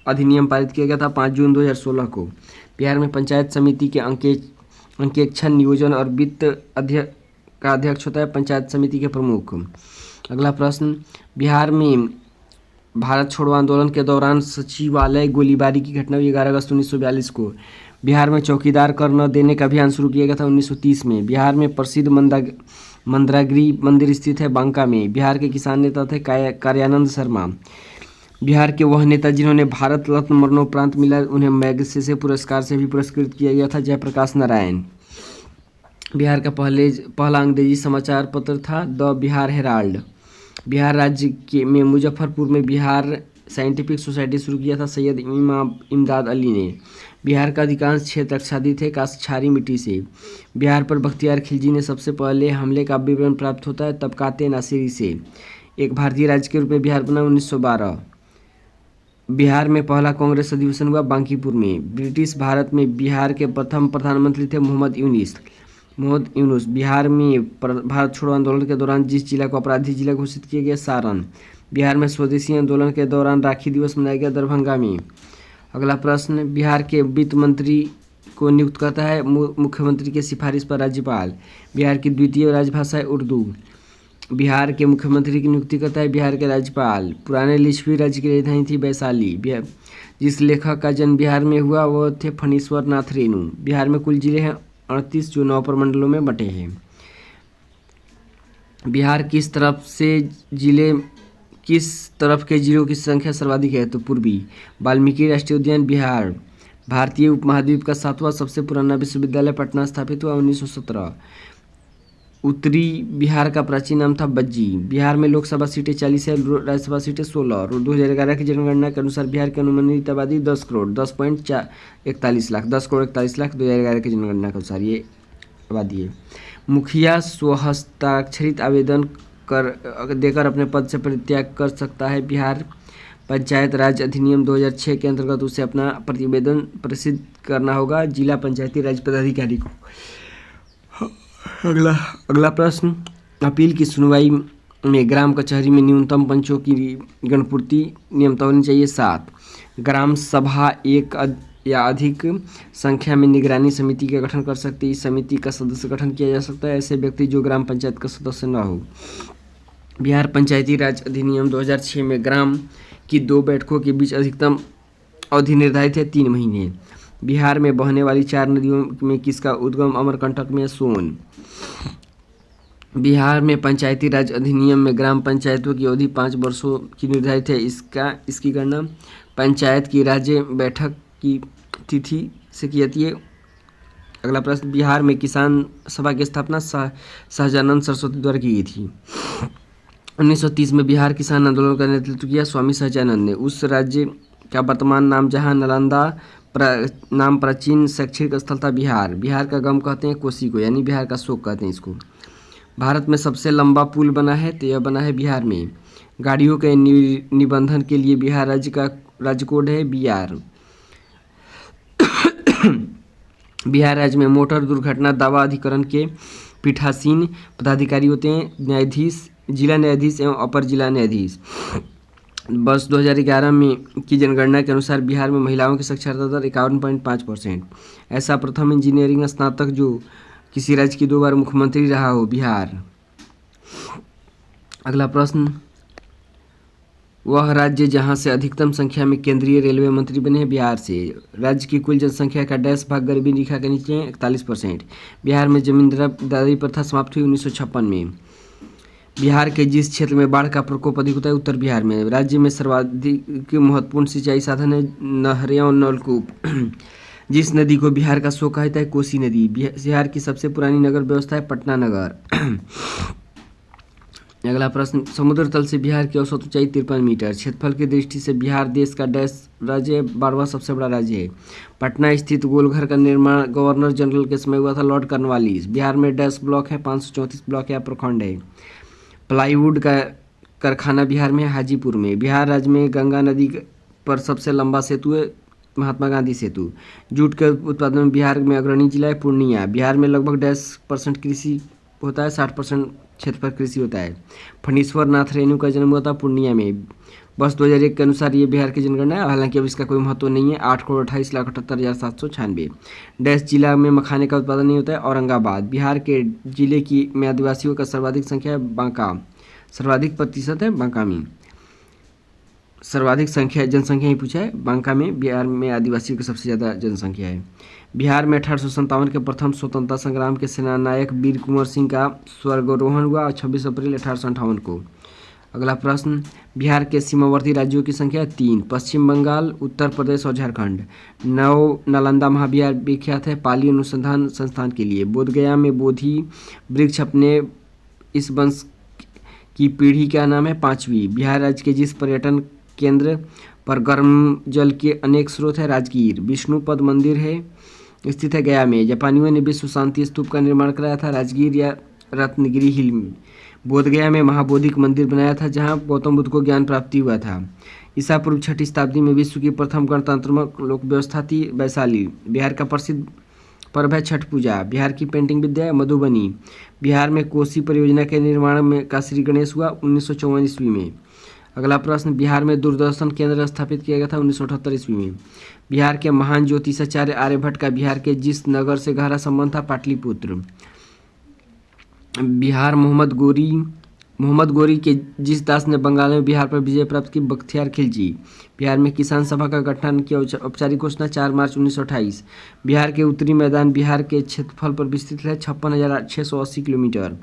अधिनियम पारित किया गया था 5 जून 2016 को। बिहार में पंचायत समिति के अंकेक्षण, नियोजन और वित्त का अध्यक्ष होता है पंचायत समिति के प्रमुख। अगला प्रश्न, बिहार में भारत छोड़ो आंदोलन के दौरान सचिवालय गोलीबारी की घटना हुई 11 अगस्त 1942 को। बिहार में चौकीदार कर न देने का अभियान शुरू किया गया था 1930 में। बिहार में प्रसिद्ध मंदागिरी मंदिर स्थित है बांका में। बिहार के किसान नेता थे कार्यानंद शर्मा। बिहार के वह नेता जिन्होंने भारत रत्न मरणोपरांत मिला उन्हें मैगसेसे पुरस्कार से भी पुरस्कृत किया गया था, जयप्रकाश नारायण। बिहार का पहला अंग्रेजी समाचार पत्र था द बिहार हेराल्ड। बिहार राज्य में मुजफ्फरपुर में बिहार साइंटिफिक सोसाइटी शुरू किया था सैयद इमदाद अली ने। बिहार का अधिकांश क्षेत्र आच्छादित है क्षारीय मिट्टी से। बिहार पर बख्तियार खिलजी ने सबसे पहले हमले का विवरण प्राप्त होता है तबकाते नासिरी से। एक भारतीय राज्य के रूप में बिहार बना 1912। बिहार में पहला कांग्रेस अधिवेशन हुआ बांकीपुर में। ब्रिटिश भारत में बिहार के प्रथम प्रधानमंत्री थे मोहम्मद यूनुस। बिहार में भारत छोड़ो आंदोलन के दौरान जिस जिला को अपराधी जिला घोषित किया गया सारण। बिहार में स्वदेशी आंदोलन के दौरान राखी दिवस मनाया गया दरभंगा में। अगला प्रश्न, बिहार के वित्त मंत्री को नियुक्त करता है मुख्यमंत्री के सिफारिश पर राज्यपाल। बिहार की द्वितीय राजभाषा है उर्दू। बिहार के मुख्यमंत्री की नियुक्ति करता है बिहार के राज्यपाल। पुराने लिच्छवी राज्य की राजधानी थी वैशाली। जिस लेखक का जन्म बिहार में हुआ वह थे फणीश्वर नाथ रेणु। बिहार में कुल जिले हैं 38 जो 9 प्रमंडलों में बटे हैं। बिहार किस तरफ के जिलों की संख्या सर्वाधिक है? तो पूर्वी। वाल्मीकि राष्ट्रीय उद्यान बिहार। भारतीय उपमहाद्वीप का 7वां सबसे पुराना विश्वविद्यालय पटना स्थापित हुआ 1917। उत्तरी बिहार का प्राचीन नाम था बज्जी। बिहार में लोकसभा सीटें 40 है, राज्यसभा सीटें 16 और 2011 की जनगणना के अनुसार बिहार की अनुमानित आबादी 10 करोड़ 10.41 लाख 2011 की जनगणना के अनुसार ये आबादी है। मुखिया स्वहस्ताक्षरित आवेदन देकर अपने पद से परित्याग कर सकता है। बिहार पंचायत राज अधिनियम 2006 के अंतर्गत उसे अपना प्रतिवेदन प्रसिद्ध करना होगा जिला पंचायती राज पदाधिकारी को। अगला प्रश्न, अपील की सुनवाई में ग्राम कचहरी में न्यूनतम पंचों की गणपूर्ति नियमित होनी चाहिए 7। ग्राम सभा एक या अधिक संख्या में निगरानी समिति का गठन कर सकती है। इस समिति का सदस्य गठन किया जा सकता है ऐसे व्यक्ति जो ग्राम पंचायत का सदस्य न हो। बिहार पंचायती राज अधिनियम 2006 में ग्राम की 2 बैठकों के बीच अधिकतम अवधि निर्धारित है 3 महीने। बिहार में बहने वाली 4 नदियों में किसका उद्गम अमरकंटक में सोन। बिहार में पंचायती राज अधिनियम में ग्राम पंचायतों की अवधि 5 वर्षों की निर्धारित है। इसकी गणना पंचायत की राज्य बैठक की तिथि से की जाती है। अगला प्रश्न, बिहार में किसान सभा की स्थापना सहजानंद सरस्वती द्वारा की गई थी। 1930 में बिहार किसान आंदोलन का नेतृत्व किया स्वामी सहजानंद ने। उस राज्य का वर्तमान नाम जहां नालंदा नाम प्राचीन शैक्षणिक स्थल था बिहार। बिहार का गम कहते हैं कोसी को, यानी बिहार का शोक कहते हैं इसको। भारत में सबसे लंबा पुल बना है तो यह बना है बिहार में। गाड़ियों के निबंधन के लिए बिहार राज्य का राज्य कोड है BR। बिहार राज्य में मोटर दुर्घटना दावा अधिकरण के पीठासीन पदाधिकारी होते हैं न्यायाधीश, जिला न्यायाधीश एवं अपर जिला न्यायाधीश। वर्ष 2011 में की जनगणना के अनुसार बिहार में महिलाओं की साक्षरता दर 51.5%। ऐसा प्रथम इंजीनियरिंग स्नातक जो किसी राज्य की 2 बार मुख्यमंत्री रहा हो बिहार। अगला प्रश्न, वह राज्य जहां से अधिकतम संख्या में केंद्रीय रेलवे मंत्री बने हैं बिहार से। राज्य की कुल जनसंख्या का डैश भाग गरीबी रेखा के नीचे है 41%। बिहार में जमींदारी प्रथा समाप्त हुई 1956 में। बिहार के जिस क्षेत्र में बाढ़ का प्रकोप अधिक होता है उत्तर बिहार में। राज्य में सर्वाधिक महत्वपूर्ण सिंचाई साधन है नहरें और नलकूप। जिस नदी को बिहार का शोक कहता है कोसी नदी। बिहार की सबसे पुरानी नगर व्यवस्था है पटना नगर। अगला प्रश्न, समुद्र तल से बिहार की औसत ऊंचाई 53 मीटर। क्षेत्रफल की दृष्टि से बिहार देश का डैश राज्य 12वां सबसे बड़ा राज्य है। पटना स्थित गोलघर का निर्माण गवर्नर जनरल के समय हुआ था लॉर्ड कॉर्नवालिस। बिहार में डैश ब्लॉक है 534 ब्लॉक या प्रखंड है। प्लाईवुड का कारखाना बिहार में हाजीपुर में। बिहार राज्य में गंगा नदी पर सबसे लंबा सेतु है महात्मा गांधी सेतु। जूट के उत्पादन में बिहार में अग्रणी जिला है पूर्णिया। बिहार में लगभग 10% कृषि होता है, 60% क्षेत्र पर कृषि होता है। फणीश्वर नाथ रेणु का जन्म हुआ था पूर्णिया में। वर्ष 2001 के अनुसार ये बिहार की जनगणना है, हालांकि अब इसका कोई महत्व नहीं है। 8,28,78,796। डैश जिला में मखाने का उत्पादन नहीं होता है औरंगाबाद। बिहार के जिले की में आदिवासियों का सर्वाधिक संख्या है बांका। सर्वाधिक प्रतिशत है बांका में। सर्वाधिक संख्या जनसंख्या ही पूछा है बांका में। बिहार में आदिवासियों की सबसे ज़्यादा जनसंख्या है। बिहार में 1857 के प्रथम स्वतंत्रता संग्राम के सेनानायक वीर कुंवर सिंह का स्वर्गारोहण हुआ 26 अप्रैल 1858 को। अगला प्रश्न, बिहार के सीमावर्ती राज्यों की संख्या 3, पश्चिम बंगाल, उत्तर प्रदेश और झारखंड। नालंदा महाविहार विख्यात है पाली अनुसंधान संस्थान के लिए। बोधगया में बोधि वृक्ष अपने इस वंश की पीढ़ी का नाम है 5वीं। बिहार राज्य के जिस पर्यटन केंद्र पर गर्म जल के अनेक स्रोत है राजगीर। विष्णुपद मंदिर है स्थित है गया में। जापानियों ने विश्व शांति स्तूप का निर्माण कराया था राजगीर या रत्नगिरी हिल में। बोधगया में महाबोधिक मंदिर बनाया था जहां गौतम बुद्ध को ज्ञान प्राप्ति हुआ था। ईसा पूर्व 6वीं शताब्दी में विश्व की प्रथम गणतंत्रात्मक लोक व्यवस्था थी वैशाली। बिहार का प्रसिद्ध पर्व है छठ पूजा। बिहार की पेंटिंग विद्या है मधुबनी। बिहार में कोसी परियोजना के निर्माण में का श्री गणेश हुआ 1954 ईस्वी में। अगला प्रश्न, बिहार में दूरदर्शन केंद्र स्थापित किया गया था 1978 ईस्वी में। बिहार के महान ज्योतिषाचार्य आर्यभट्ट का बिहार के जिस नगर से गहरा संबंध था पाटलिपुत्र। बिहार मोहम्मद गोरी के जिस दास ने बंगाल में बिहार पर विजय प्राप्त की बख्तियार खिलजी। बिहार में किसान सभा का गठन की औपचारिक घोषणा 4 मार्च 1928। बिहार के उत्तरी मैदान बिहार के क्षेत्रफल पर विस्तृत है 56,680 किलोमीटर।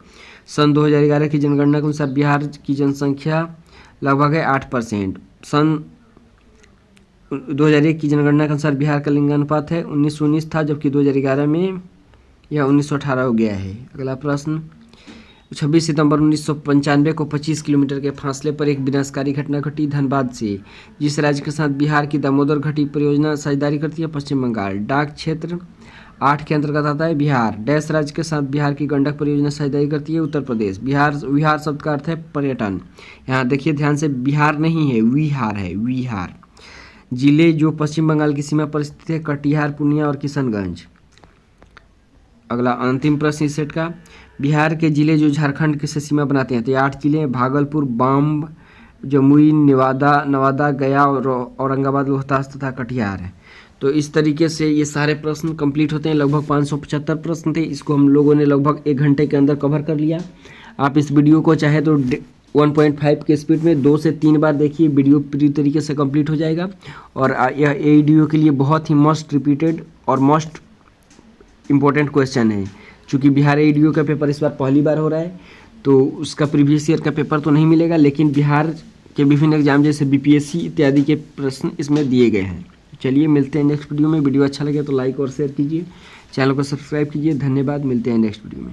सन 2011 की जनगणना के अनुसार बिहार की जनसंख्या लगभग है 8%। सन 2001 की जनगणना के अनुसार बिहार का लिंगानुपात है 1919 था, जबकि 2011 में यह 1918 हो गया है। अगला प्रश्न, 26 सितंबर 1995 को 25 किलोमीटर के फासले पर एक विनाशकारी घटना घटी धनबाद से। जिस राज्य के साथ बिहार की दामोदर घाटी परियोजना साझेदारी करती है पश्चिम बंगाल। डाक क्षेत्र 8 के अंतर्गत आता है बिहार। डैश राज्य के साथ बिहार की गंडक परियोजना साझेदारी करती है उत्तर प्रदेश। विहार शब्द का अर्थ है पर्यटन। यहाँ देखिए ध्यान से, बिहार नहीं है विहार है, विहार। जिले जो पश्चिम बंगाल की सीमा पर स्थित है कटिहार, पूर्णिया और किशनगंज। अगला अंतिम प्रश्न इस सेट का, बिहार के जिले जो झारखंड के से सीमा बनाते हैं तो 8 जिले हैं भागलपुर, बांब, जमुई, नवादा, गया और औरंगाबाद, रोहतास तथा कटिहार है। तो इस तरीके से ये सारे प्रश्न कंप्लीट होते हैं। लगभग 575 प्रश्न थे। इसको हम लोगों ने लगभग 1 घंटे के अंदर कवर कर लिया। आप इस वीडियो को चाहे तो 1.5 के स्पीड में 2 से 3 बार देखिए, वीडियो पूरी तरीके से कंप्लीट हो जाएगा। और यह वीडियो के लिए बहुत ही मोस्ट रिपीटेड और मोस्ट इम्पोर्टेंट क्वेश्चन है। चूँकि बिहार वीडियो का पेपर इस बार पहली बार हो रहा है तो उसका प्रीवियस ईयर का पेपर तो नहीं मिलेगा, लेकिन बिहार के विभिन्न एग्जाम जैसे BPSC इत्यादि के प्रश्न इसमें दिए गए हैं। चलिए मिलते हैं नेक्स्ट वीडियो में। वीडियो अच्छा लगे तो लाइक और शेयर कीजिए, चैनल को सब्सक्राइब कीजिए। धन्यवाद, मिलते हैं नेक्स्ट वीडियो में।